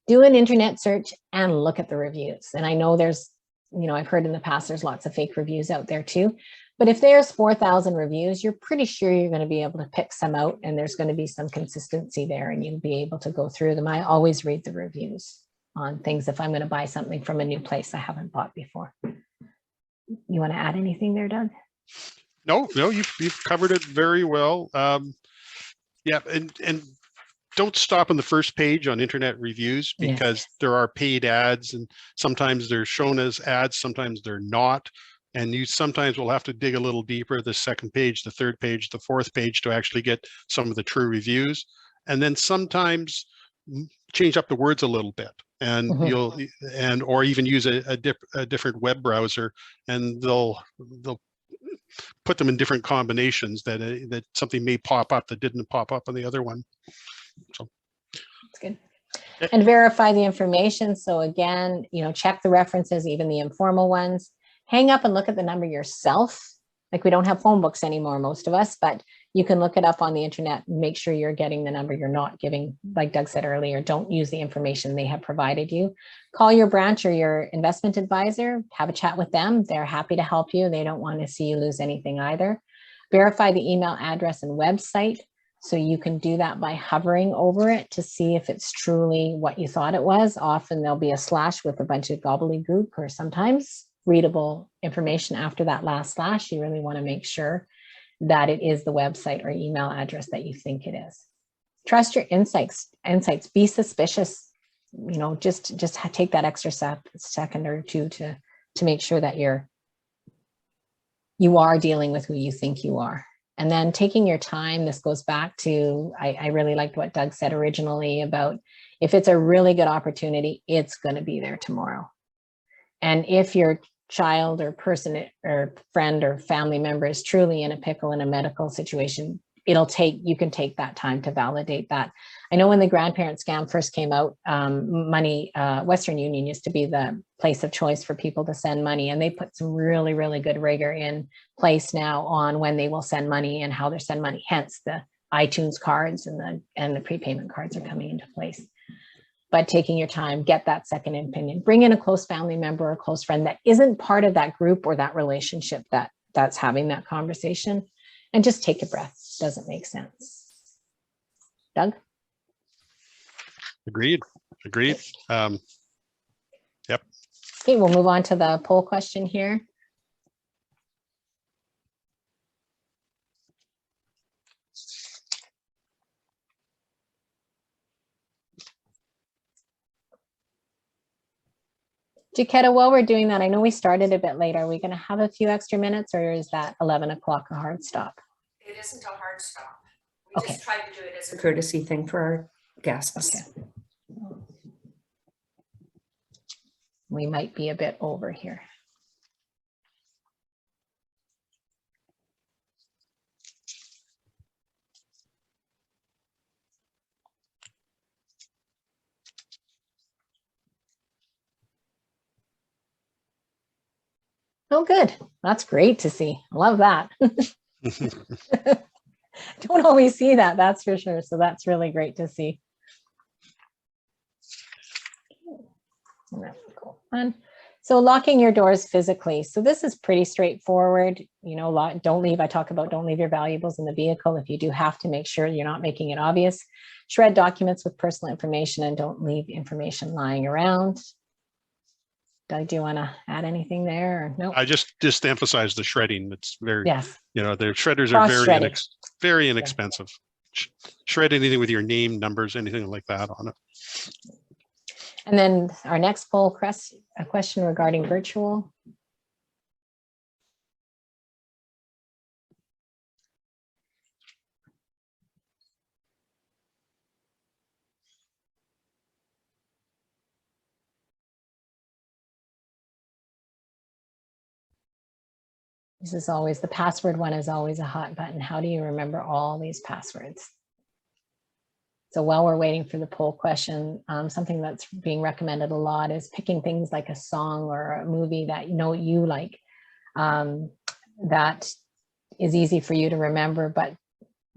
Do an internet search and look at the reviews. And I know there's, you know, I've heard in the past, there's lots of fake reviews out there too. But if there's 4,000 reviews, you're pretty sure you're going to be able to pick some out and there's going to be some consistency there and you'll be able to go through them. I always read the reviews on things if I'm going to buy something from a new place I haven't bought before. You want to add anything there, Doug? No, you've covered it very well. Yeah, and don't stop on the first page on internet reviews, because there are paid ads and sometimes they're shown as ads, sometimes they're not. And you sometimes will have to dig a little deeper, the second page, the third page, the fourth page to actually get some of the true reviews. And then sometimes change up the words a little bit. And or even use a different web browser, and they'll put them in different combinations that something may pop up that didn't pop up on the other one. So that's good. And verify the information. So again, you know, check the references, even the informal ones. Hang up and look at the number yourself. Like, we don't have phone books anymore, most of us, but you can look it up on the internet and make sure you're getting the number. You're not giving, like Doug said earlier, don't use the information they have provided you. Call your branch or your investment advisor, have a chat with them. They're happy to help you. They don't want to see you lose anything either. Verify the email address and website. So you can do that by hovering over it to see if it's truly what you thought it was. Often there'll be a slash with a bunch of gobbledygook, or sometimes readable information after that last slash. You really want to make sure that it is the website or email address that you think it is. Trust your insights. Be suspicious. You know, just take that extra second or two to make sure that you're you are dealing with who you think you are. And then taking your time, this goes back to, I really liked what Doug said originally about if it's a really good opportunity, it's going to be there tomorrow. And if your child or person or friend or family member is truly in a pickle in a medical situation, you can take that time to validate that. I know when the grandparent scam first came out, Western Union used to be the place of choice for people to send money, and they put some really, really good rigor in place now on when they will send money and how they send money. Hence the iTunes cards and the prepayment cards are coming into place. But taking your time, get that second opinion, bring in a close family member or a close friend that isn't part of that group or that relationship that's having that conversation, and just take a breath. Doesn't make sense. Doug? Agreed. Yep. Okay, we'll move on to the poll question here. Jaquetta, while we're doing that, I know we started a bit late. Are we going to have a few extra minutes, or is that 11 o'clock a hard stop? It isn't a hard stop. We Okay. just tried to do it as a courtesy thing for our guests. Okay. We might be a bit over here. Oh, good. That's great to see. I love that. Don't always see that, that's for sure. So that's really great to see. So locking your doors physically. So this is pretty straightforward. You know, don't leave. I talk about don't leave your valuables in the vehicle. If you do have to, make sure you're not making it obvious. Shred documents with personal information and don't leave information lying around. Doug, do you want to add anything there? Or no? I just emphasize the shredding. It's very, yes. You know, their shredders are very inexpensive. Yeah. Shred anything with your name, numbers, anything like that on it. And then our next poll a question regarding virtual. This is always, the password one is always a hot button. How do you remember all these passwords? So while we're waiting for the poll question, something that's being recommended a lot is picking things like a song or a movie that you like, that is easy for you to remember, but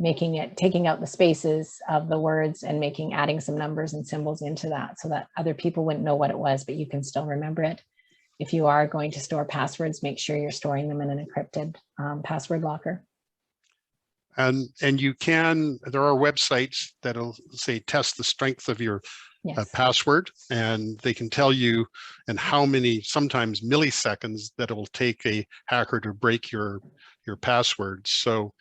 taking out the spaces of the words and adding some numbers and symbols into that so that other people wouldn't know what it was, but you can still remember it. If you are going to store passwords, make sure you're storing them in an encrypted password locker. And there are websites that'll say test the strength of your password, and they can tell you in how many, sometimes milliseconds, that it will take a hacker to break your password. So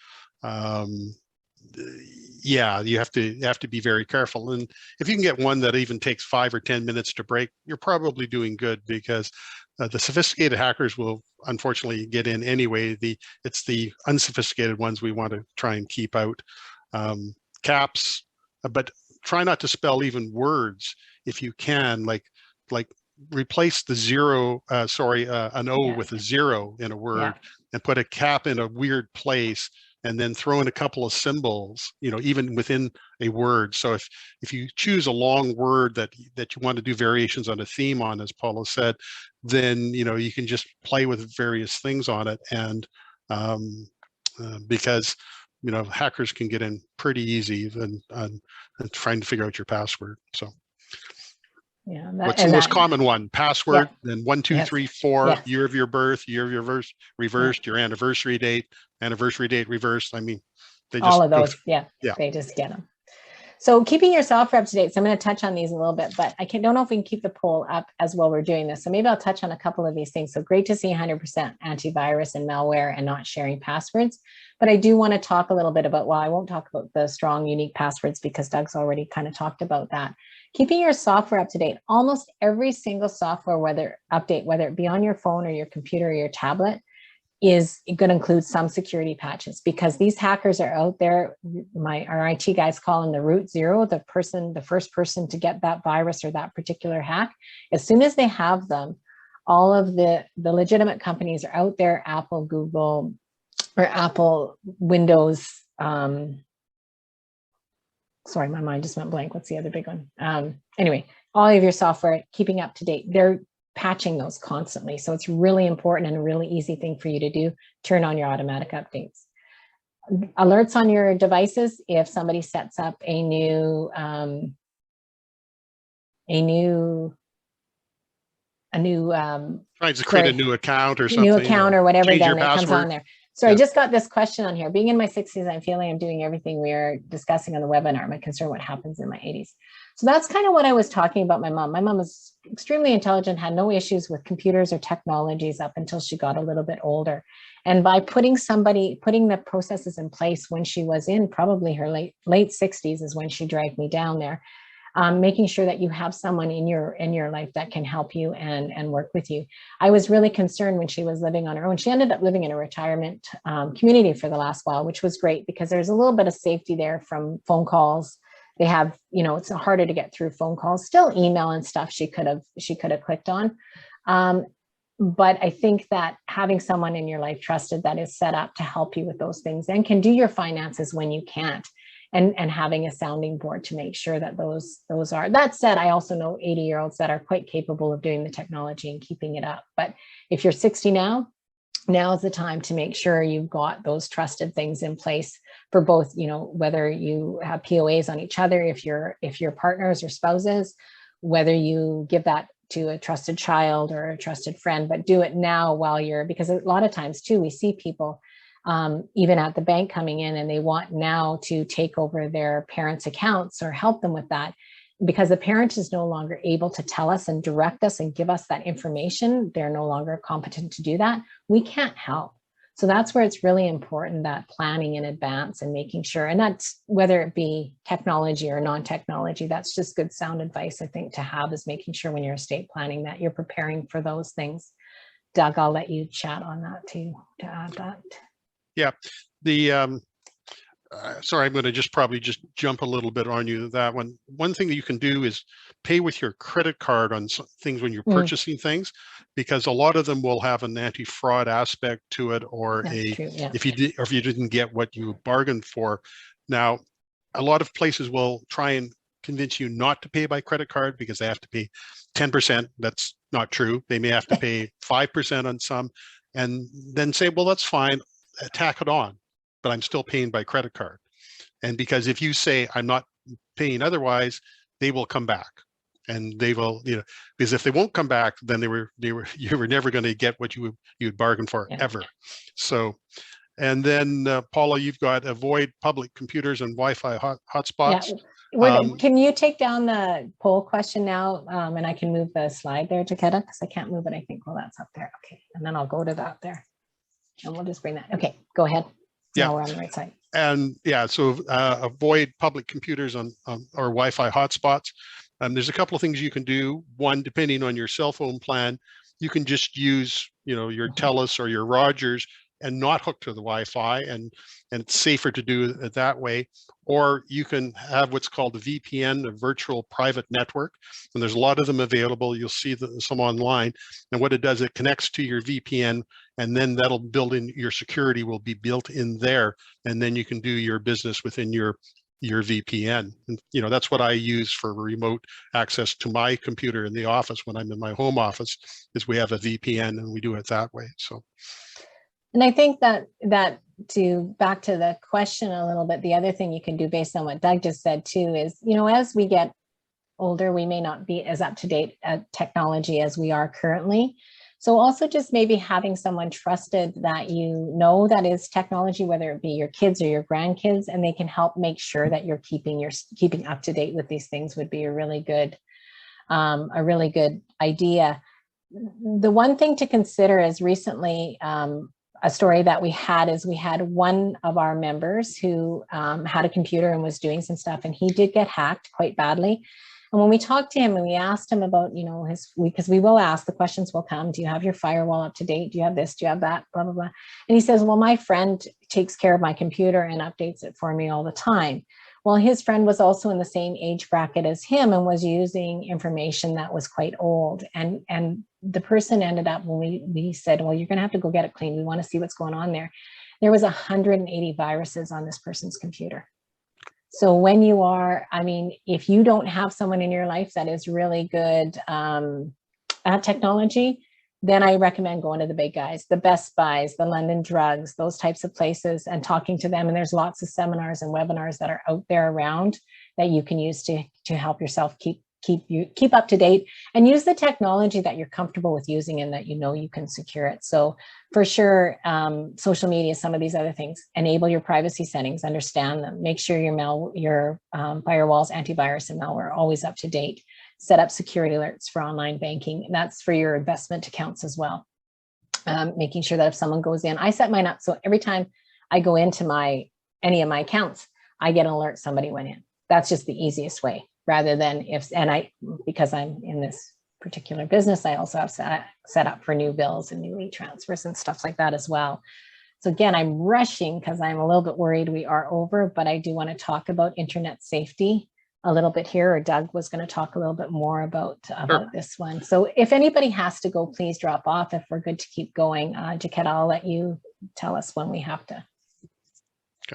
yeah, you have to be very careful. And if you can get one that even takes 5 or 10 minutes to break, you're probably doing good, because the sophisticated hackers will unfortunately get in anyway. It's the unsophisticated ones we want to try and keep out. Caps, but try not to spell even words if you can, like replace the zero, an O with a zero in a word, and put a cap in a weird place, and then throw in a couple of symbols, even within a word. So if you choose a long word that you want to do variations on a theme on, as Paula said, then you can just play with various things on it. And because hackers can get in pretty easy and trying to figure out your password. So yeah, what's the most common one? Password, then 1, 2, 3, 4, year of your birth, year of your reversed, your anniversary date reversed. I mean, they just all of those. They just get them. So keeping your software up to date. So I'm going to touch on these a little bit, but don't know if we can keep the poll up as well we're doing this. So maybe I'll touch on a couple of these things. So great to see 100% antivirus and malware and not sharing passwords. But I do want to talk a little bit about, I won't talk about the strong, unique passwords because Doug's already kind of talked about that. Keeping your software up to date. Almost every single software, whether it be on your phone or your computer or your tablet, is going to include some security patches, because these hackers are out there. Our IT guys call them the root zero, the first person to get that virus or that particular hack. As soon as they have them, all of the legitimate companies are out there, Apple, Google, or Apple, Windows. Sorry, my mind just went blank. What's the other big one? Anyway, all of your software, keeping up to date. They're patching those constantly. So it's really important and a really easy thing for you to do. Turn on your automatic updates. Alerts on your devices if somebody sets up a new tries to create a new account or something. New account or whatever, then it comes on there. So yeah. I just got this question on here. Being in my 60s, I'm feeling I'm doing everything we are discussing on the webinar. My concern what happens in my 80s. So that's kind of what I was talking about my mom. My mom was extremely intelligent, had no issues with computers or technologies up until she got a little bit older. And by putting the processes in place when she was in probably her late 60s is when she dragged me down there. Making sure that you have someone in your life that can help you and work with you. I was really concerned when she was living on her own. She ended up living in a retirement community for the last while, which was great because there's a little bit of safety there from phone calls. They have, it's harder to get through phone calls, still email and stuff she could have clicked on. But I think that having someone in your life trusted that is set up to help you with those things and can do your finances when you can't. And having a sounding board to make sure that those are. That said, I also know 80-year-olds that are quite capable of doing the technology and keeping it up. But if you're 60 now is the time to make sure you've got those trusted things in place for both, whether you have POAs on each other, if you're partners or spouses, whether you give that to a trusted child or a trusted friend, but do it now because a lot of times too, we see people even at the bank coming in and they want now to take over their parents' accounts or help them with that because the parent is no longer able to tell us and direct us and give us that information. They're no longer competent to do that. We can't help. So that's where it's really important that planning in advance and making sure, and that's whether it be technology or non-technology, that's just good sound advice, I think, to have is making sure when you're estate planning that you're preparing for those things. Doug, I'll let you chat on that too, to add that. Yeah, sorry, I'm going to probably jump a little bit on you that one. One thing that you can do is pay with your credit card on things when you're purchasing things, because a lot of them will have an anti-fraud aspect to it, or if you didn't get what you bargained for. Now, a lot of places will try and convince you not to pay by credit card because they have to pay 10%. That's not true. They may have to pay 5% on some, and then say, well, that's fine. Tack it on, but I'm still paying by credit card. And because if you say I'm not paying otherwise, they will come back, and they will, because if they won't come back, then you were never going to get what you'd bargained for ever. So, and then Paula, you've got avoid public computers and Wi-Fi hotspots. Yeah. Can you take down the poll question now, and I can move the slide there, Takeda, because I can't move it, I think, while that's up there. Okay, and then I'll go to that there. And we'll just bring that. Okay, go ahead. Yeah, now we're on the right side. And yeah, so avoid public computers or Wi-Fi hotspots. There's a couple of things you can do. One, depending on your cell phone plan, you can just use your TELUS or your Rogers and not hook to the Wi-Fi, and it's safer to do it that way. Or you can have what's called a VPN, a virtual private network, and there's a lot of them available. You'll see some online, and what it does, it connects to your VPN, and then that'll build in your security will be built in there, and then you can do your business within your VPN. And that's what I use for remote access to my computer in the office when I'm in my home office, is we have a VPN and we do it that way. So. And I think that to back to the question a little bit, the other thing you can do based on what Doug just said too is, as we get older, we may not be as up to date at technology as we are currently. So also just maybe having someone trusted that that is technology, whether it be your kids or your grandkids, and they can help make sure that you're keeping up to date with these things would be a really good idea. The one thing to consider is recently, a story that we had one of our members who had a computer and was doing some stuff, and he did get hacked quite badly. And when we talked to him and we asked him about, you know, because we will ask, the questions will come, do you have your firewall up to date? Do you have this? Do you have that? Blah, blah, blah. And he says, well, my friend takes care of my computer and updates it for me all the time. Well, his friend was also in the same age bracket as him and was using information that was quite old. And the person ended up, when we said, well, you're going to have to go get it cleaned. We want to see what's going on there. There was 180 viruses on this person's computer. So when you are, I mean, if you don't have someone in your life that is really good at technology, then I recommend going to the big guys, the Best Buys, the London Drugs, those types of places, and talking to them. And there's lots of seminars and webinars that are out there around that you can use to help yourself keep up to date and use the technology that you're comfortable with using and that you know you can secure it. So for sure, social media, some of these other things, enable your privacy settings, understand them, make sure your firewalls, antivirus and malware are always up to date. Set up security alerts for online banking. And that's for your investment accounts as well. Making sure that if someone goes in, I set mine up. So every time I go into any of my accounts, I get an alert somebody went in. That's just the easiest way, rather than because I'm in this particular business, I also have set up for new bills and new e-transfers and stuff like that as well. So again, I'm rushing because I'm a little bit worried we are over, but I do want to talk about internet safety a little bit here, or Doug was going to talk a little bit more about this one. So if anybody has to go, please drop off. If we're good to keep going, Jaquette, I'll let you tell us when we have to. Okay.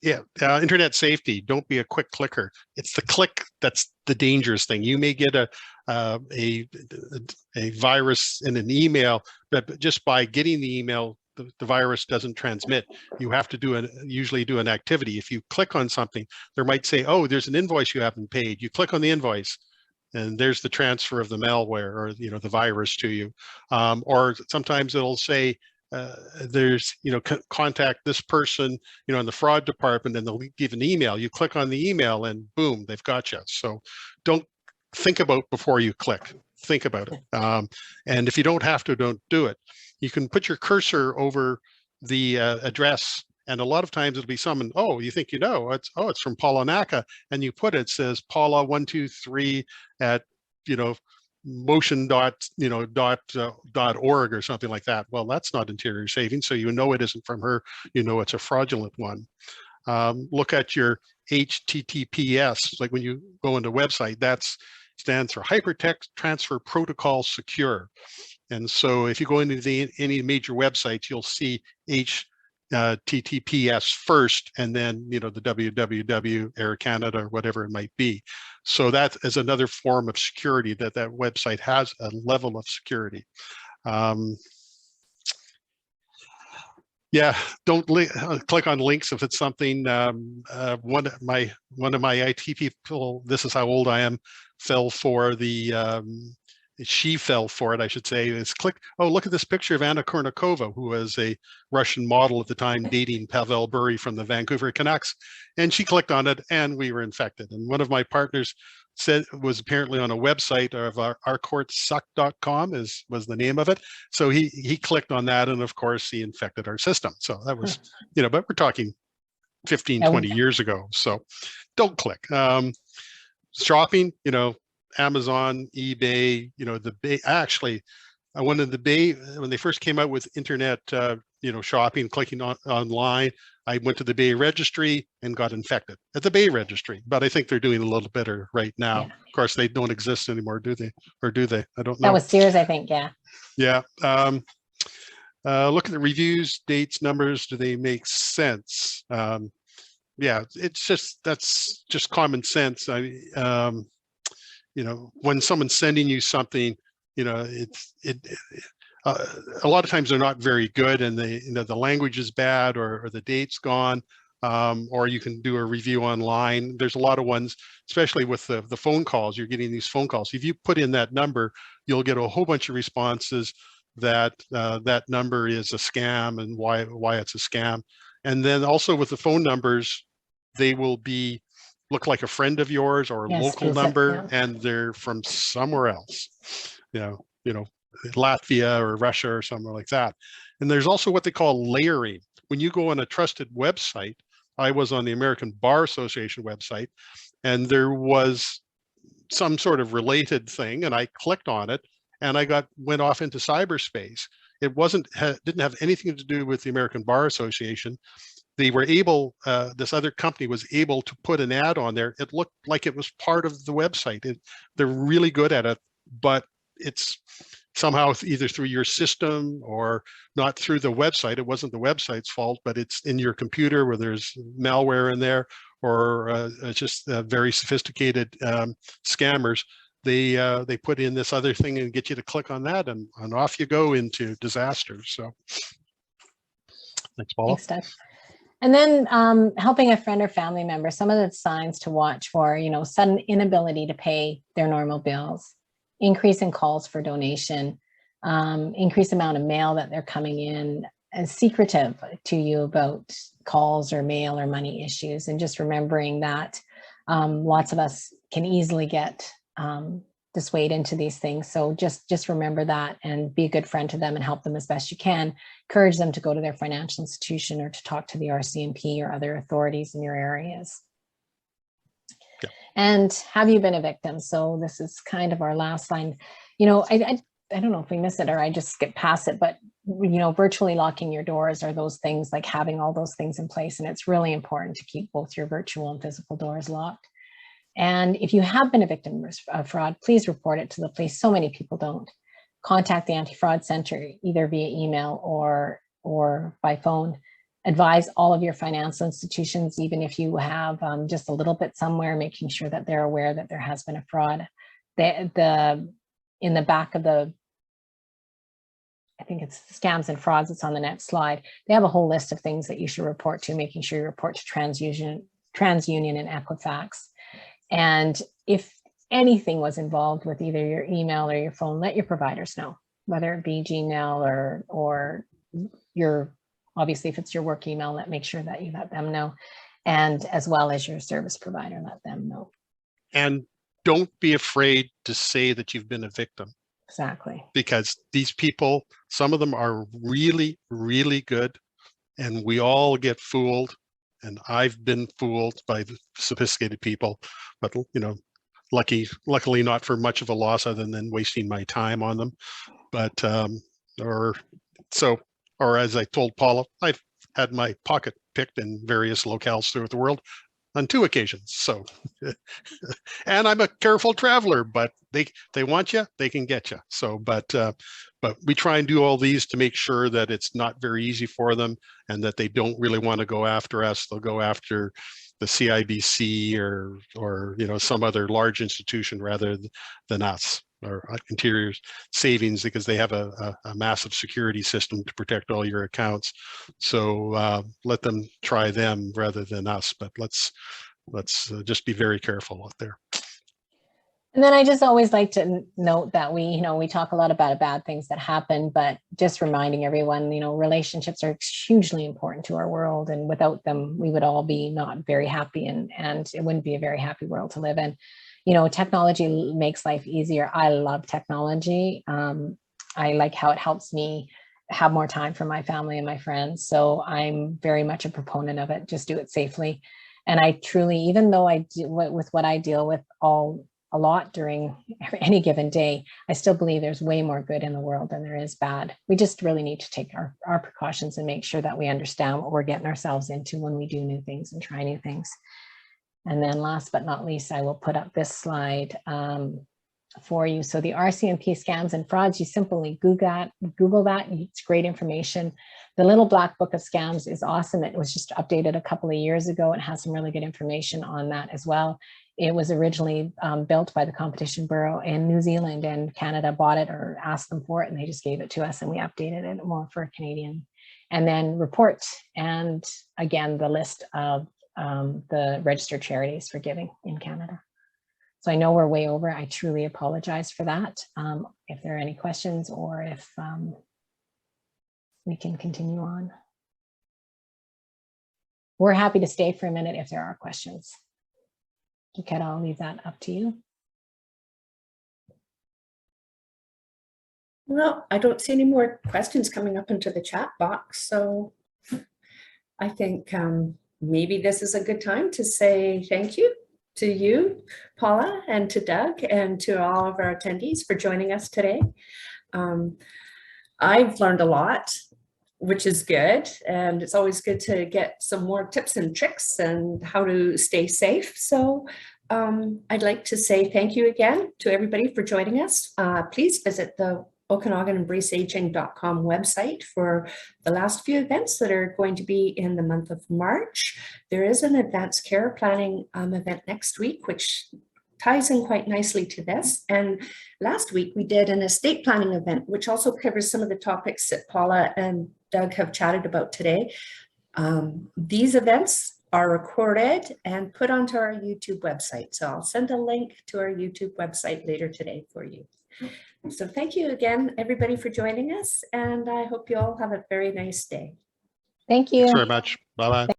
Yeah, internet safety. Don't be a quick clicker. It's the click that's the dangerous thing. You may get a virus in an email, but just by getting the email, the virus doesn't transmit. You have to usually do an activity. If you click on something, there might say, oh, there's an invoice you haven't paid. You click on the invoice and there's the transfer of the malware or, you know, the virus to you. Or sometimes it'll say, there's, you know, contact this person, you know, in the fraud department, and they'll give an email. You click on the email and boom, they've got you. So don't think about before you click. Think about it. And if you don't have to, don't do it. You can put your cursor over the address, and a lot of times it'll be someone, oh, you think you know, it's from Paula Naka, and you put it says Paula 123 at, you know, motion.org or something like that. Well, that's not interior saving, so you know it isn't from her. You know it's a fraudulent one. Look at your HTTPS, like when you go into a website, that stands for Hypertext Transfer Protocol Secure. And so if you go into any major websites, you'll see HTTPS first, and then, you know, the www, Air Canada, or whatever it might be. So that is another form of security, that website has a level of security. Yeah, don't click on links if it's something. One of my IT people, this is how old I am, fell for she fell for it, I should say, is click, oh, look at this picture of Anna Kournikova, who was a Russian model at the time dating Pavel Bure from the Vancouver Canucks. And she clicked on it and we were infected. And one of my partners was apparently on a website of ourcourtsuck.com was the name of it. So he clicked on that, and of course he infected our system. So that was, you know, but we're talking 15, 20 years ago. So don't click. Shopping, you know, Amazon, eBay, you know, actually, I went to the Bay when they first came out with internet, you know, shopping, clicking online. I went to the Bay registry and got infected at the Bay registry, but I think they're doing a little better right now. Yeah. Of course, they don't exist anymore, do they? Or do they? I don't know. That was Sears, I think. Yeah. Yeah. Look at the reviews, dates, numbers. Do they make sense? Yeah, that's just common sense. You know, when someone's sending you something, you know, a lot of times they're not very good, and you know, the language is bad, or the date's gone, or you can do a review online. There's a lot of ones, especially with the phone calls. You're getting these phone calls. If you put in that number, you'll get a whole bunch of responses that that number is a scam and why it's a scam. And then also with the phone numbers, they will look like a friend of yours or a local number, and they're from somewhere else, you know, Latvia or Russia or somewhere like that. And there's also what they call layering. When you go on a trusted website, I was on the American Bar Association website, and there was some sort of related thing, and I clicked on it, and I went off into cyberspace. It didn't have anything to do with the American Bar Association. They were able, this other company was able to put an ad on there. It looked like it was part of the website. They're really good at it, but it's somehow either through your system or not through the website. It wasn't the website's fault, but it's in your computer where there's malware in there, or just very sophisticated scammers. They put in this other thing and get you to click on that, and off you go into disaster. So thanks, Paula. Thanks, Doug. And then helping a friend or family member, some of the signs to watch for, sudden inability to pay their normal bills, increase in calls for donation, increased amount of mail that they're coming in, secretive to you about calls or mail or money issues, and just remembering that lots of us can easily get dissuade into these things. So just remember that and be a good friend to them and help them as best you can. Encourage them to go to their financial institution or to talk to the RCMP or other authorities in your areas. Yeah. And have you been a victim? So this is kind of our last line. I don't know if we miss it or I just skip past it, but virtually locking your doors are those things, like having all those things in place. And it's really important to keep both your virtual and physical doors locked. And if you have been a victim of fraud, please report it to the police. So many people don't. Contact the Anti-Fraud Center, either via email or by phone. Advise all of your financial institutions, even if you have just a little bit somewhere, making sure that they're aware that there has been a fraud. In the back of the, I think it's Scams and Frauds, it's on the next slide. They have a whole list of things that you should report to, making sure you report to TransUnion and Equifax. And if anything was involved with either your email or your phone, let your providers know, whether it be Gmail or your, obviously if it's your work email, make sure that you let them know, and as well as your service provider, let them know. And don't be afraid to say that you've been a victim. Exactly. Because these people, some of them are really, really good, and we all get fooled. And I've been fooled by the sophisticated people, but luckily not for much of a loss other than wasting my time on them. But or as I told Paula, I've had my pocket picked in various locales throughout the world on 2 occasions. So, and I'm a careful traveler, but they want you, they can get you. So, but we try and do all these to make sure that it's not very easy for them, and that they don't really want to go after us. They'll go after the CIBC or some other large institution rather than us, or Interior Savings, because they have a massive security system to protect all your accounts. So let them try them rather than us, but let's just be very careful out there. And then I just always like to note that we talk a lot about bad things that happen, but just reminding everyone, relationships are hugely important to our world, and without them, we would all be not very happy, and it wouldn't be a very happy world to live in. Technology makes life easier. I love technology. I like how it helps me have more time for my family and my friends. So I'm very much a proponent of it. Just do it safely. And I truly, even though I do with what I deal with a lot during any given day, I still believe there's way more good in the world than there is bad. We just really need to take our precautions and make sure that we understand what we're getting ourselves into when we do new things and try new things. And then last but not least, I will put up this slide for you. So the RCMP Scams and Frauds, you simply Google that. It's great information. The little black book of scams is awesome. It was just updated a couple of years ago. It has some really good information on that as well. It was originally built by the Competition Bureau in New Zealand, and Canada bought it or asked them for it, and they just gave it to us, and we updated it more for Canadian. And then reports, and again, the list of the registered charities for giving in Canada. So I know we're way over. I truly apologize for that. If there are any questions, or if we can continue on. We're happy to stay for a minute if there are questions. Okay, I'll leave that up to you. Well, I don't see any more questions coming up into the chat box, so I think maybe this is a good time to say thank you to you, Paula, and to Doug, and to all of our attendees for joining us today. I've learned a lot, which is good. And it's always good to get some more tips and tricks and how to stay safe. So I'd like to say thank you again to everybody for joining us. Please visit the OkanaganEmbraceAging.com website for the last few events that are going to be in the month of March. There is an advanced care planning event next week, which ties in quite nicely to this. And last week we did an estate planning event, which also covers some of the topics that Paula and Doug have chatted about today. These events are recorded and put onto our YouTube website. So I'll send a link to our YouTube website later today for you. So thank you again, everybody, for joining us. And I hope you all have a very nice day. Thank you. Thanks very much. Bye-bye.